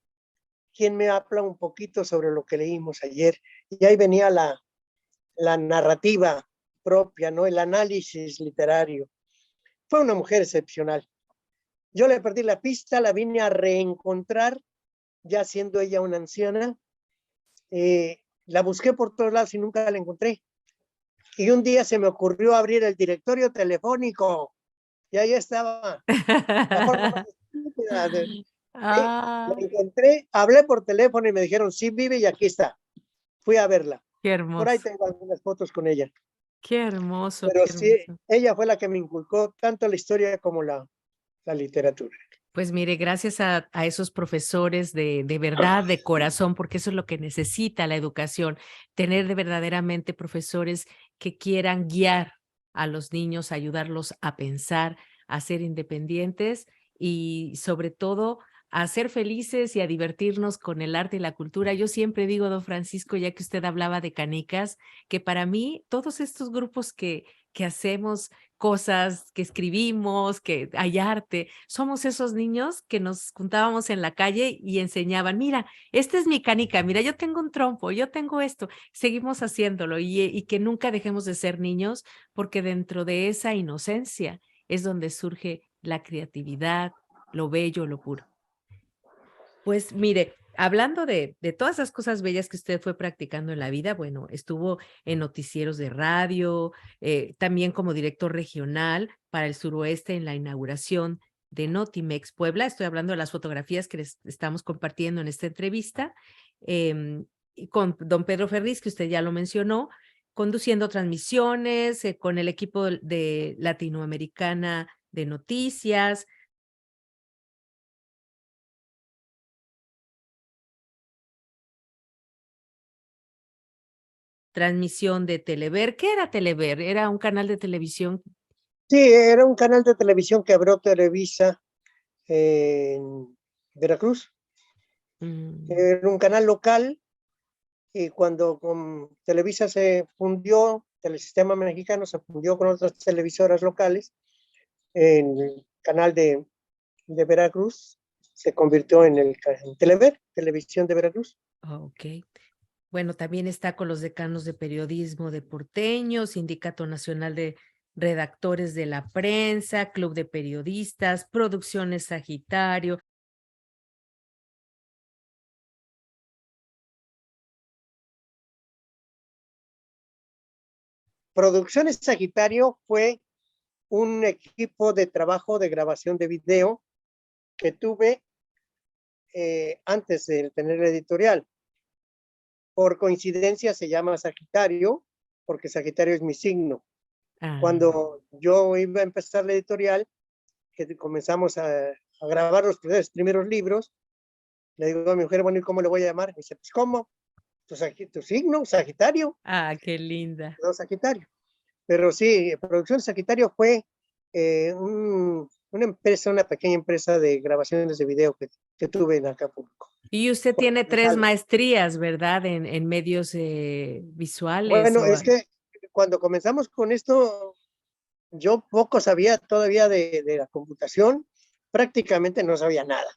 ¿quién me habla un poquito sobre lo que leímos ayer? Y ahí venía la narrativa propia, ¿no? El análisis literario. Fue una mujer excepcional. Yo le perdí la pista, la vine a reencontrar, ya siendo ella una anciana. La busqué por todos lados y nunca la encontré. Y un día se me ocurrió abrir el directorio telefónico y ahí estaba la forma más estúpida de, la Ah, encontré, hablé por teléfono y me dijeron, sí, vive y aquí está. Fui a verla. qué Por ahí hermoso, tengo algunas fotos con ella. qué hermoso, Pero qué sí, hermoso. ella fue la que me inculcó tanto la historia como la literatura. Pues mire, gracias a esos profesores de verdad, de corazón, porque eso es lo que necesita la educación, tener de verdaderamente profesores que quieran guiar a los niños, ayudarlos a pensar, a ser independientes y sobre todo a ser felices y a divertirnos con el arte y la cultura. Yo siempre digo, don Francisco, ya que usted hablaba de canicas, que para mí todos estos grupos que hacemos cosas, que escribimos, que hay arte. Somos esos niños que nos juntábamos en la calle y enseñaban, mira, esta es mi canica, mira, yo tengo un trompo, yo tengo esto. Seguimos haciéndolo y que nunca dejemos de ser niños porque dentro de esa inocencia es donde surge la creatividad, lo bello, lo puro. Pues mire, hablando de todas las cosas bellas que usted fue practicando en la vida, bueno, estuvo en noticieros de radio, también como director regional para el suroeste en la inauguración de Notimex Puebla. Estoy hablando de las fotografías que les estamos compartiendo en esta entrevista, y con don Pedro Ferriz, que usted ya lo mencionó, conduciendo transmisiones con el equipo de Latinoamericana de Noticias. Transmisión de Telever. ¿Qué era Telever? Era un canal de televisión. Sí, era un canal de televisión que abrió Televisa en Veracruz. Mm, Era un canal local y cuando con Televisa se fundió, Telesistema Mexicano se fundió con otras televisoras locales, en el canal de Veracruz se convirtió en Telever, Televisión de Veracruz. ok. Bueno, también está con los decanos de periodismo de Porteño, Sindicato Nacional de Redactores de la Prensa, Club de Periodistas, Producciones Sagitario. Producciones Sagitario fue un equipo de trabajo de grabación de video que tuve antes de tener la editorial. Por coincidencia se llama Sagitario, porque Sagitario es mi signo. Ah, Cuando yo iba a empezar la editorial, que comenzamos a grabar los primeros libros, le digo a mi mujer, bueno, ¿y cómo le voy a llamar? Me dice, pues, ¿cómo? Tu signo, Sagitario, qué linda. no Sagitario. Pero sí, Producción Sagitario fue una empresa, una pequeña empresa de grabaciones de video que tuve en Acapulco. Y usted tiene 3 maestrías, ¿verdad? En medios visuales Bueno, o... es que cuando comenzamos con esto, yo poco sabía todavía de la computación, prácticamente no sabía nada.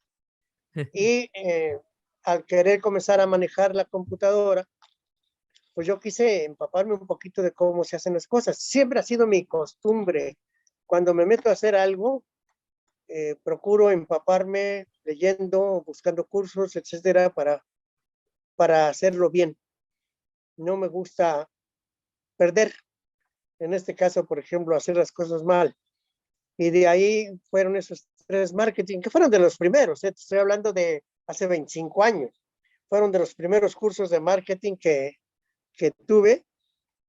Y al querer comenzar a manejar la computadora, pues yo quise empaparme un poquito de cómo se hacen las cosas. Siempre ha sido mi costumbre. Cuando me meto a hacer algo, procuro empaparme leyendo, buscando cursos, etcétera, para hacerlo bien. No me gusta perder, en este caso, por ejemplo, hacer las cosas mal. Y de ahí fueron esos 3 marketing, que fueron de los primeros, estoy hablando de hace 25 años. Fueron de los primeros cursos de marketing que tuve.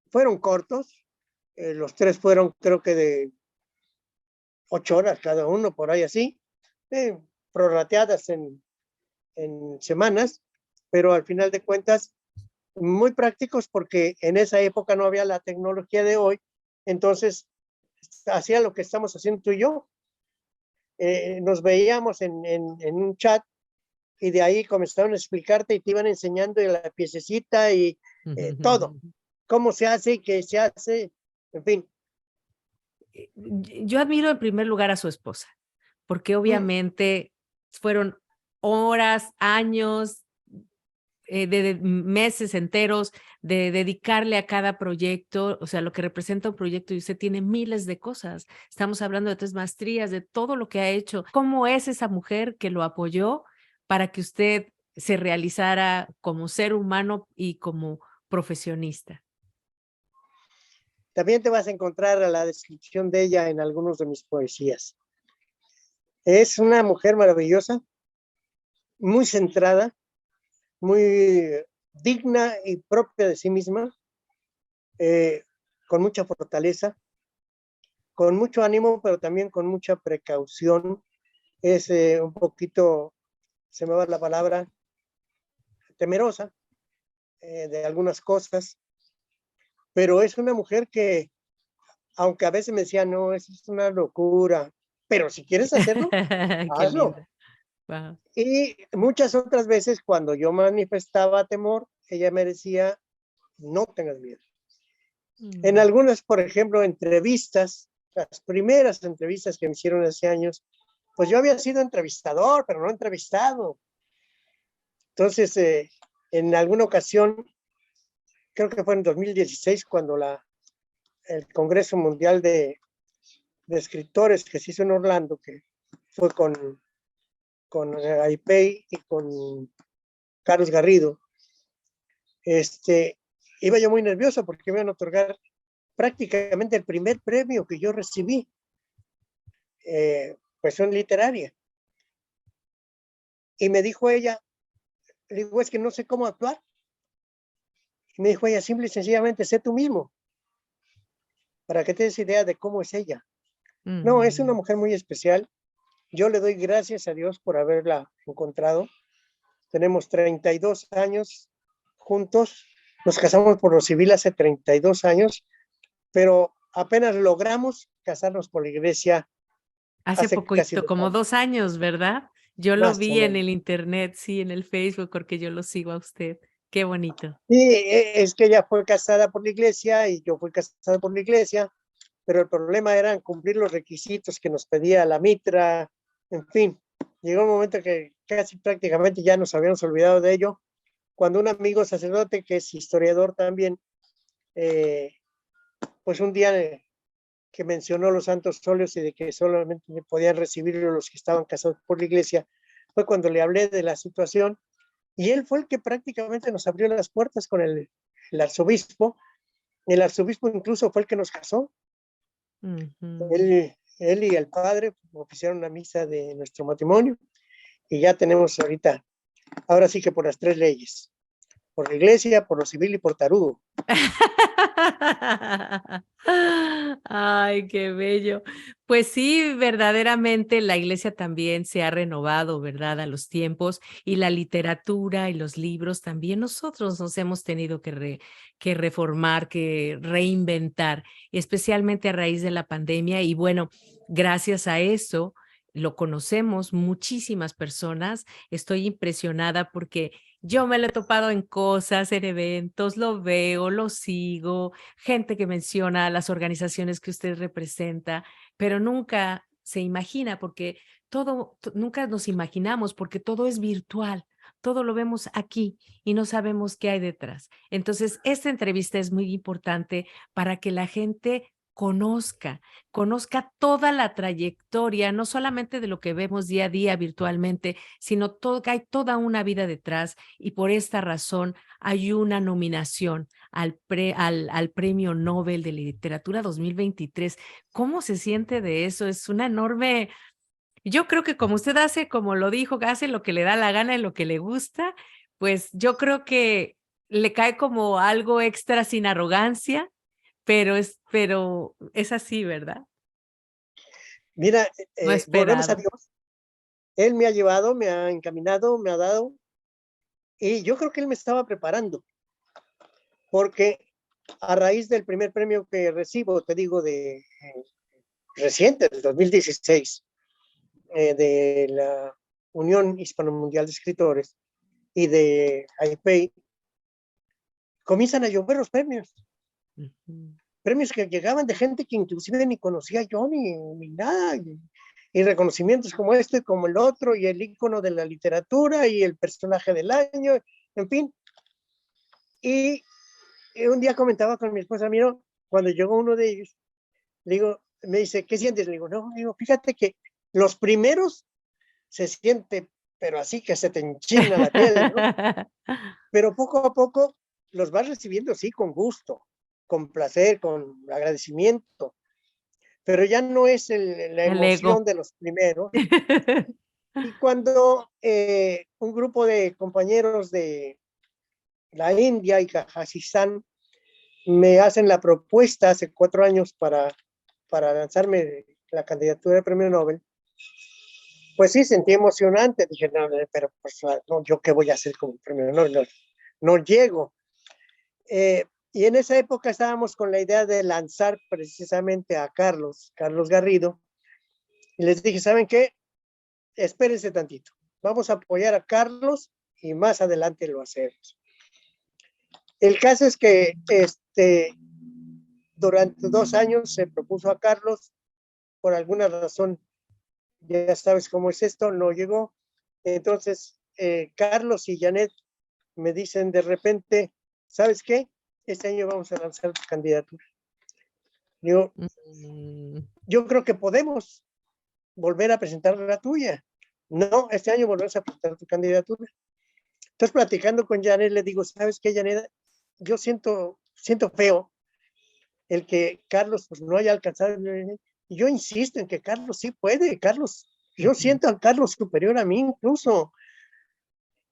Fueron cortos, los 3 fueron creo que de 8 horas cada uno, por ahí así, eh, prorrateadas en semanas, pero al final de cuentas muy prácticos porque en esa época no había la tecnología de hoy, entonces hacía lo que estamos haciendo tú y yo. Nos veíamos en un chat y de ahí comenzaron a explicarte y te iban enseñando la piececita y todo, cómo se hace y qué se hace, en fin. yo admiro en primer lugar a su esposa, porque obviamente fueron horas, años, de meses enteros de dedicarle a cada proyecto, o sea, lo que representa un proyecto, y usted tiene miles de cosas. Estamos hablando de 3 maestrías, de todo lo que ha hecho. ¿Cómo es esa mujer que lo apoyó para que usted se realizara como ser humano y como profesionista? También te vas a encontrar a la descripción de ella en algunos de mis poesías. Es una mujer maravillosa, muy centrada, muy digna y propia de sí misma, eh, con mucha fortaleza, con mucho ánimo, pero también con mucha precaución. Es un poquito, se me va la palabra, temerosa de algunas cosas, pero es una mujer que, aunque a veces me decía, no, eso es una locura, pero si quieres hacerlo, Qué hazlo. linda. Guau. Y muchas otras veces cuando yo manifestaba temor, ella me decía, no tengas miedo. En Mm. algunas, por ejemplo, entrevistas, las primeras entrevistas que me hicieron hace años, pues yo había sido entrevistador, pero no entrevistado. Entonces, en alguna ocasión, creo que fue en 2016, cuando el Congreso Mundial de Escritores que se hizo en Orlando, que fue con Aipei y con Carlos Garrido, iba yo muy nervioso porque me iban a otorgar prácticamente el primer premio que yo recibí, cuestión literaria. Y me dijo ella, le digo, es que no sé cómo actuar. Y me dijo ella, simple y sencillamente, sé tú mismo, para que te des idea de cómo es ella. No, es una Ujú. mujer muy especial. Yo le doy gracias a Dios por haberla encontrado. Tenemos 32 años juntos. Nos casamos por lo civil hace 32 años, pero apenas logramos casarnos por la iglesia Hace hace casi poquito, 2 como años, 2 años, ¿verdad? Yo lo más o vi en menos. el Internet, sí, en el Facebook, porque yo lo sigo a usted. Qué bonito. Sí, es que ella fue casada por la iglesia y yo fui casado por la iglesia, pero el problema era cumplir los requisitos que nos pedía la mitra, en fin. Llegó un momento que casi prácticamente ya nos habíamos olvidado de ello, cuando un amigo sacerdote, que es historiador también, eh, pues un día que mencionó los santos óleos y de que solamente podían recibirlo los que estaban casados por la iglesia, fue cuando le hablé de la situación y él fue el que prácticamente nos abrió las puertas con el arzobispo. El arzobispo incluso fue el que nos casó. Ujú. Él y el padre oficiaron una misa de nuestro matrimonio y ya tenemos ahorita, ahora sí que por las 3 leyes, por la iglesia, por lo civil y por tarugo. Ay, qué bello. Pues sí, verdaderamente la iglesia también se ha renovado, ¿verdad? A los tiempos y la literatura y los libros también nosotros nos hemos tenido que reformar, que reinventar, especialmente a raíz de la pandemia. Y bueno, gracias a eso lo conocemos muchísimas personas. Estoy impresionada porque yo me lo he topado en cosas, en eventos, lo veo, lo sigo, gente que menciona las organizaciones que usted representa, pero nunca se imagina porque nunca nos imaginamos porque todo es virtual, todo lo vemos aquí y no sabemos qué hay detrás. Entonces, esta entrevista es muy importante para que la gente conozca toda la trayectoria, no solamente de lo que vemos día a día virtualmente, sino que hay toda una vida detrás y por esta razón hay una nominación al Premio Nobel de Literatura 2023. ¿Cómo se siente de eso? Es una enorme, yo creo que como usted hace, como lo dijo, hace lo que le da la gana y lo que le gusta, pues yo creo que le cae como algo extra sin arrogancia, pero es así, ¿verdad? Mira, No volvemos a esperado. Dios. Él me ha llevado, me ha encaminado, me ha dado, y yo creo que él me estaba preparando, porque a raíz del primer premio que recibo, te digo, reciente, del 2016, de la Unión Hispano-Mundial de Escritores y de AIPEI, comienzan a llover los premios. Ujú. premios que llegaban de gente que inclusive ni conocía yo ni nada, y reconocimientos como este, como el otro, y el ícono de la literatura, y el personaje del año, en fin. Y un día comentaba con mi esposa, mira, cuando llegó uno de ellos, le digo, me dice, ¿qué sientes? Le digo, no, digo, fíjate que los primeros se siente, pero así que se te enchina la piel, ¿no? Pero poco a poco los vas recibiendo, sí, con gusto, con placer, con agradecimiento, pero ya no es la El ego. emoción de los primeros. Y cuando un grupo de compañeros de la India y Kazajistán me hacen la propuesta hace 4 años para lanzarme la candidatura al premio Nobel, pues sí, sentí emocionante. Dije, no, pero pues, no, ¿yo qué voy a hacer con el premio Nobel? No, no llego. Y en esa época estábamos con la idea de lanzar precisamente a Carlos Garrido, y les dije, ¿saben qué? Espérense tantito, vamos a apoyar a Carlos y más adelante lo hacemos. El caso es que durante 2 años se propuso a Carlos, por alguna razón, ya sabes cómo es esto, no llegó. Entonces, Carlos y Janet me dicen de repente, ¿sabes qué? Este año vamos a lanzar tu candidatura. Digo, Mm. yo creo que podemos volver a presentar la tuya. No, este año volvemos a presentar tu candidatura. Entonces, platicando con Janet, le digo, ¿sabes qué, Janet? Yo siento feo el que Carlos pues, no haya alcanzado. Y yo insisto en que Carlos sí puede. Carlos, yo siento a Carlos superior a mí incluso.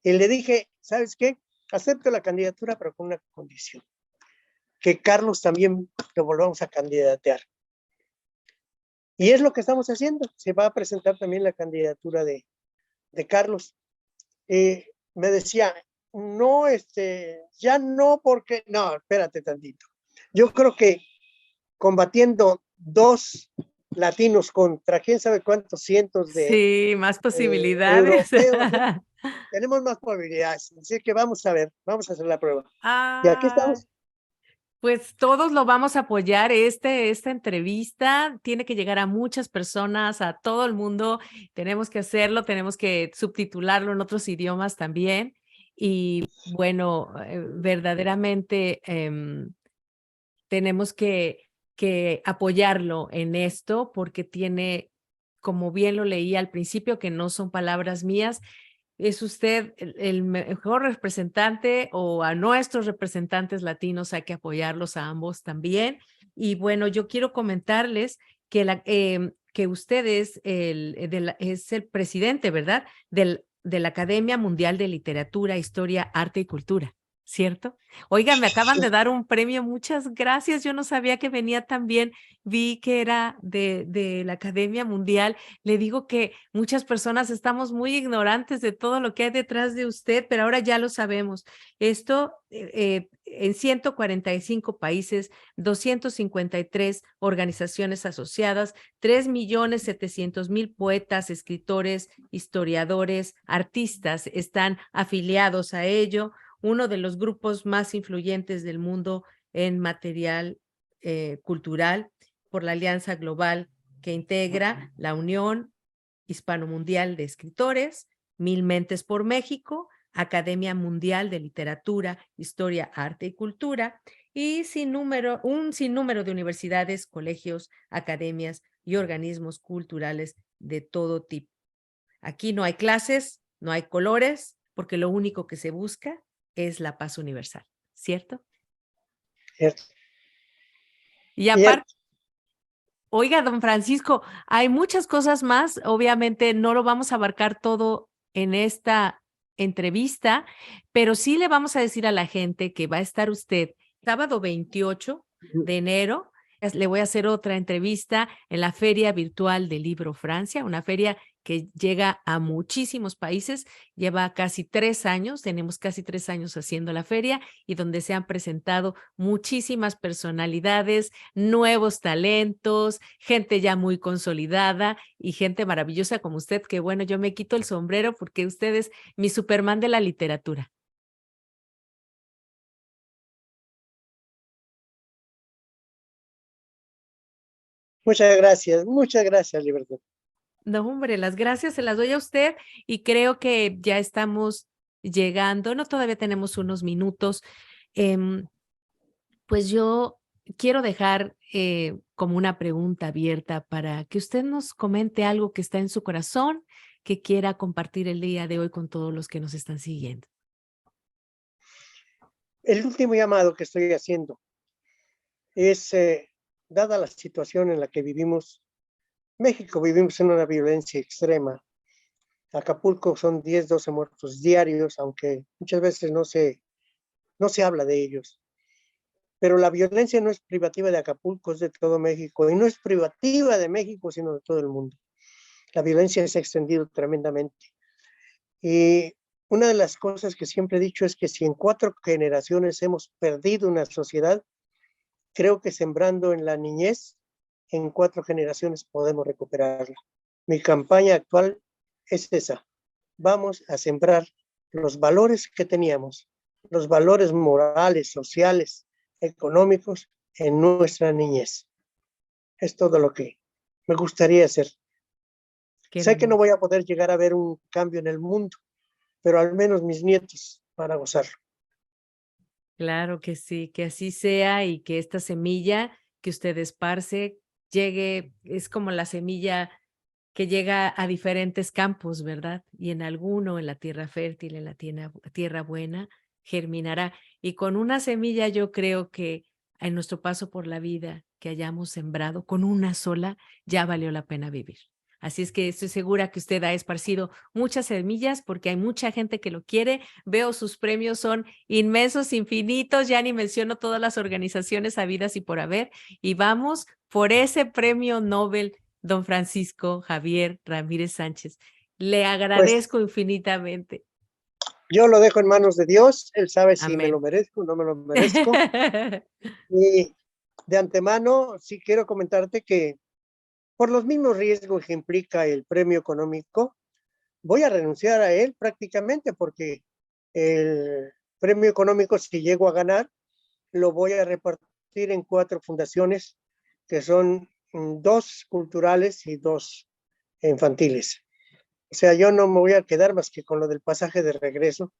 Y le dije, ¿sabes qué? Acepto la candidatura, pero con una condición, que Carlos también lo volvamos a candidatear. Y es lo que estamos haciendo. Se va a presentar también la candidatura de Carlos. Me decía, no, ya no, porque, no, espérate tantito. Yo creo que combatiendo dos latinos contra quién sabe cuántos cientos de Sí, más posibilidades. europeos, tenemos más probabilidades. Así que vamos a ver, vamos a hacer la prueba. Y aquí Ah, estamos. pues todos lo vamos a apoyar. Esta entrevista tiene que llegar a muchas personas, a todo el mundo. Tenemos que hacerlo, tenemos que subtitularlo en otros idiomas también. Y bueno, verdaderamente tenemos que apoyarlo en esto porque tiene, como bien lo leí al principio, que no son palabras mías, es usted el mejor representante o a nuestros representantes latinos hay que apoyarlos a ambos también. Y bueno, yo quiero comentarles que usted es el presidente, ¿verdad? De la Academia Mundial de Literatura, Historia, Arte y Cultura, ¿cierto? Oiga, me acaban de dar un premio, muchas gracias. Yo no sabía que venía tan bien. Vi que era de la Academia Mundial. Le digo que muchas personas estamos muy ignorantes de todo lo que hay detrás de usted, pero ahora ya lo sabemos. Esto en 145 países, 253 organizaciones asociadas, 3.700.000 poetas, escritores, historiadores, artistas están afiliados a ello. Uno de los grupos más influyentes del mundo en material cultural por la Alianza Global que integra la Unión Hispano-Mundial de Escritores, Mil Mentes por México, Academia Mundial de Literatura, Historia, Arte y Cultura, y un sinnúmero de universidades, colegios, academias y organismos culturales de todo tipo. Aquí no hay clases, no hay colores, porque lo único que se busca es la paz universal, ¿cierto? Cierto. Y aparte, Cierto. oiga, don Francisco, hay muchas cosas más. Obviamente no lo vamos a abarcar todo en esta entrevista, pero sí le vamos a decir a la gente que va a estar usted sábado 28 de enero. Le voy a hacer otra entrevista en la Feria Virtual del Libro Francia, una feria que llega a muchísimos países, lleva casi 3 años, tenemos casi 3 años haciendo la feria y donde se han presentado muchísimas personalidades, nuevos talentos, gente ya muy consolidada y gente maravillosa como usted, que bueno, yo me quito el sombrero porque usted es mi Superman de la literatura. muchas gracias, Libertad. No, hombre, las gracias se las doy a usted y creo que ya estamos llegando, no, todavía tenemos unos minutos. em, pues yo quiero dejar como una pregunta abierta para que usted nos comente algo que está en su corazón, que quiera compartir el día de hoy con todos los que nos están siguiendo. El último llamado que estoy haciendo es, dada la situación en la que vivimos, México vivimos en una violencia extrema. Acapulco son 10, 12 muertos diarios, aunque muchas veces no se habla de ellos. Pero la violencia no es privativa de Acapulco, es de todo México, y no es privativa de México, sino de todo el mundo. La violencia se ha extendido tremendamente. Y una de las cosas que siempre he dicho es que si en 4 generaciones hemos perdido una sociedad, creo que sembrando en la niñez, en 4 generaciones podemos recuperarla. Mi campaña actual es esa. Vamos a sembrar los valores que teníamos, los valores morales, sociales, económicos en nuestra niñez. Es todo lo que me gustaría hacer. Qué Sé que no hermoso. voy a poder llegar a ver un cambio en el mundo, pero al menos mis nietos van a gozarlo. Claro que sí, que así sea y que esta semilla que usted esparce llegue, es como la semilla que llega a diferentes campos, ¿verdad? Y en alguno, en la tierra fértil, en la tierra buena, germinará. Y con una semilla yo creo que en nuestro paso por la vida que hayamos sembrado, con una sola, ya valió la pena vivir. Así es que estoy segura que usted ha esparcido muchas semillas porque hay mucha gente que lo quiere. Veo sus premios son inmensos, infinitos, ya ni menciono todas las organizaciones habidas y por haber. Y vamos por ese premio Nobel, don Francisco Javier Ramírez Sánchez. Le Pues agradezco infinitamente. yo lo dejo en manos de Dios. Él sabe si me lo Amén. merezco o no me lo merezco. Y de antemano, sí quiero comentarte que por los mismos riesgos que implica el premio económico, voy a renunciar a él prácticamente porque el premio económico, si llego a ganar, lo voy a repartir en 4 fundaciones que son 2 culturales y 2 infantiles. O sea, yo no me voy a quedar más que con lo del pasaje de regreso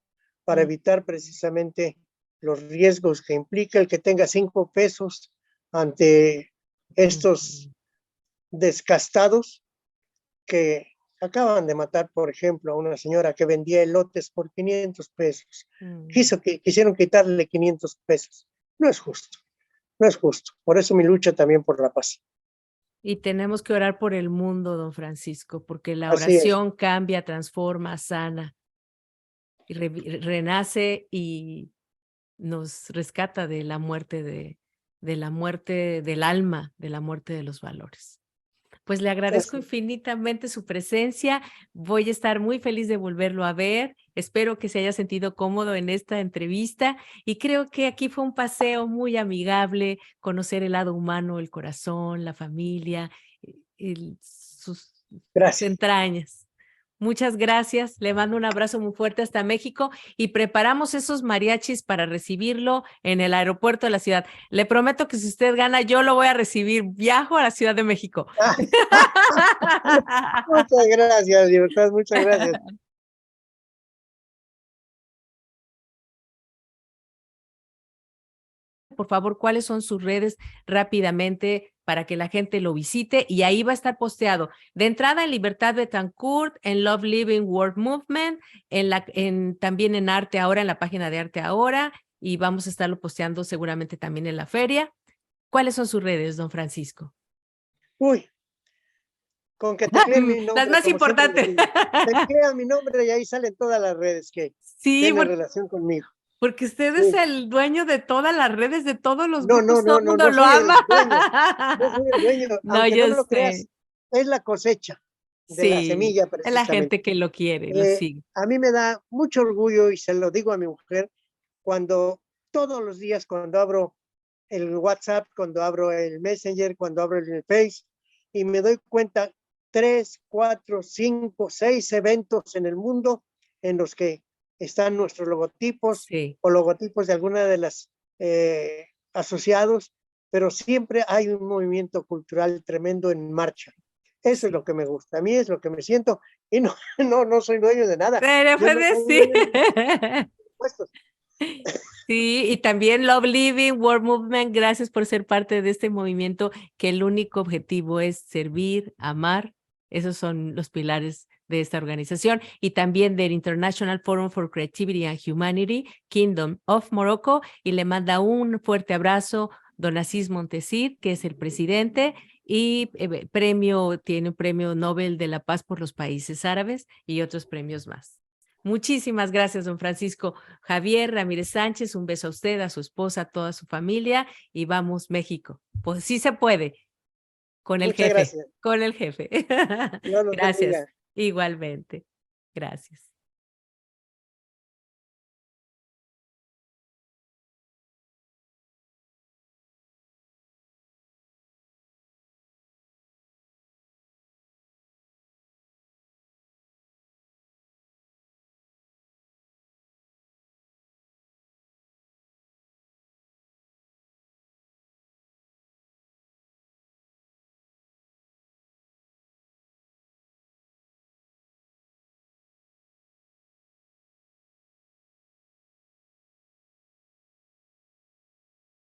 para Mm, evitar precisamente los riesgos que implica el que tenga 5 pesos ante estos ujú, descastados que acaban de matar, por ejemplo, a una señora que vendía elotes por 500 pesos. mm. Quisieron quitarle 500 pesos. No es justo, no es justo. Por eso mi lucha también por la paz. Y tenemos que orar por el mundo, don Francisco, porque la Así es. oración cambia, transforma, sana y renace y nos rescata de la muerte de la muerte del alma, de la muerte de los valores. Pues le agradezco Así. infinitamente su presencia. Voy a estar muy feliz de volverlo a ver. Espero que se haya sentido cómodo en esta entrevista y creo que aquí fue un paseo muy amigable, conocer el lado humano, el corazón, la familia, sus Gracias. entrañas. Muchas gracias. Le mando un abrazo muy fuerte hasta México y preparamos esos mariachis para recibirlo en el aeropuerto de la ciudad. Le prometo que si usted gana, yo lo voy a recibir. Viajo a la Ciudad de México. Muchas gracias, Libertad, muchas gracias. Por favor, ¿cuáles son sus redes rápidamente para que la gente lo visite? Y ahí va a estar posteado. De entrada en Libertad Betancourt, en Love Living World Movement, también en Arte Ahora, en la página de Arte Ahora, y vamos a estarlo posteando seguramente también en la feria. ¿Cuáles son sus redes, don Francisco? Uy, con que teclee mi Las nombre, más como siempre les importantes. digo. Teclea mi nombre y ahí salen todas las redes que Sí, tienen relación conmigo. porque usted es Sí. el dueño de todas las redes, de todos los No, no, grupos, todo no, el no, mundo no lo soy ama. el dueño. No soy el dueño, No, aunque no yo lo sé. creas, es la cosecha de la Sí, semilla es la precisamente. gente que lo quiere, lo sigue. A mí me da mucho orgullo y se lo digo a mi mujer cuando todos los días, cuando abro el WhatsApp, cuando abro el Messenger, cuando abro el Face y me doy cuenta 3, 4, 5, 6 eventos en el mundo en los que están nuestros logotipos Sí. o logotipos de alguna de las asociados pero siempre hay un movimiento cultural tremendo en marcha. Eso es lo que me gusta, a mí es lo que me siento, y no, no soy dueño de nada. Pero Yo pues no soy sí. dueño de impuestos. Sí, y también Love Living, World Movement, gracias por ser parte de este movimiento que el único objetivo es servir, amar. Esos son los pilares de esta organización. Y también del International Forum for Creativity and Humanity, Kingdom of Morocco. Y le manda un fuerte abrazo don Asís Montecid, que es el presidente, y tiene un premio Nobel de la Paz por los países árabes y otros premios más. Muchísimas gracias, don Francisco. Javier Ramírez Sánchez, un beso a usted, a su esposa, a toda su familia y vamos México. Pues sí se puede, con el Muchas jefe, gracias. con el jefe. Dios los Gracias, bendiga. igualmente. Gracias.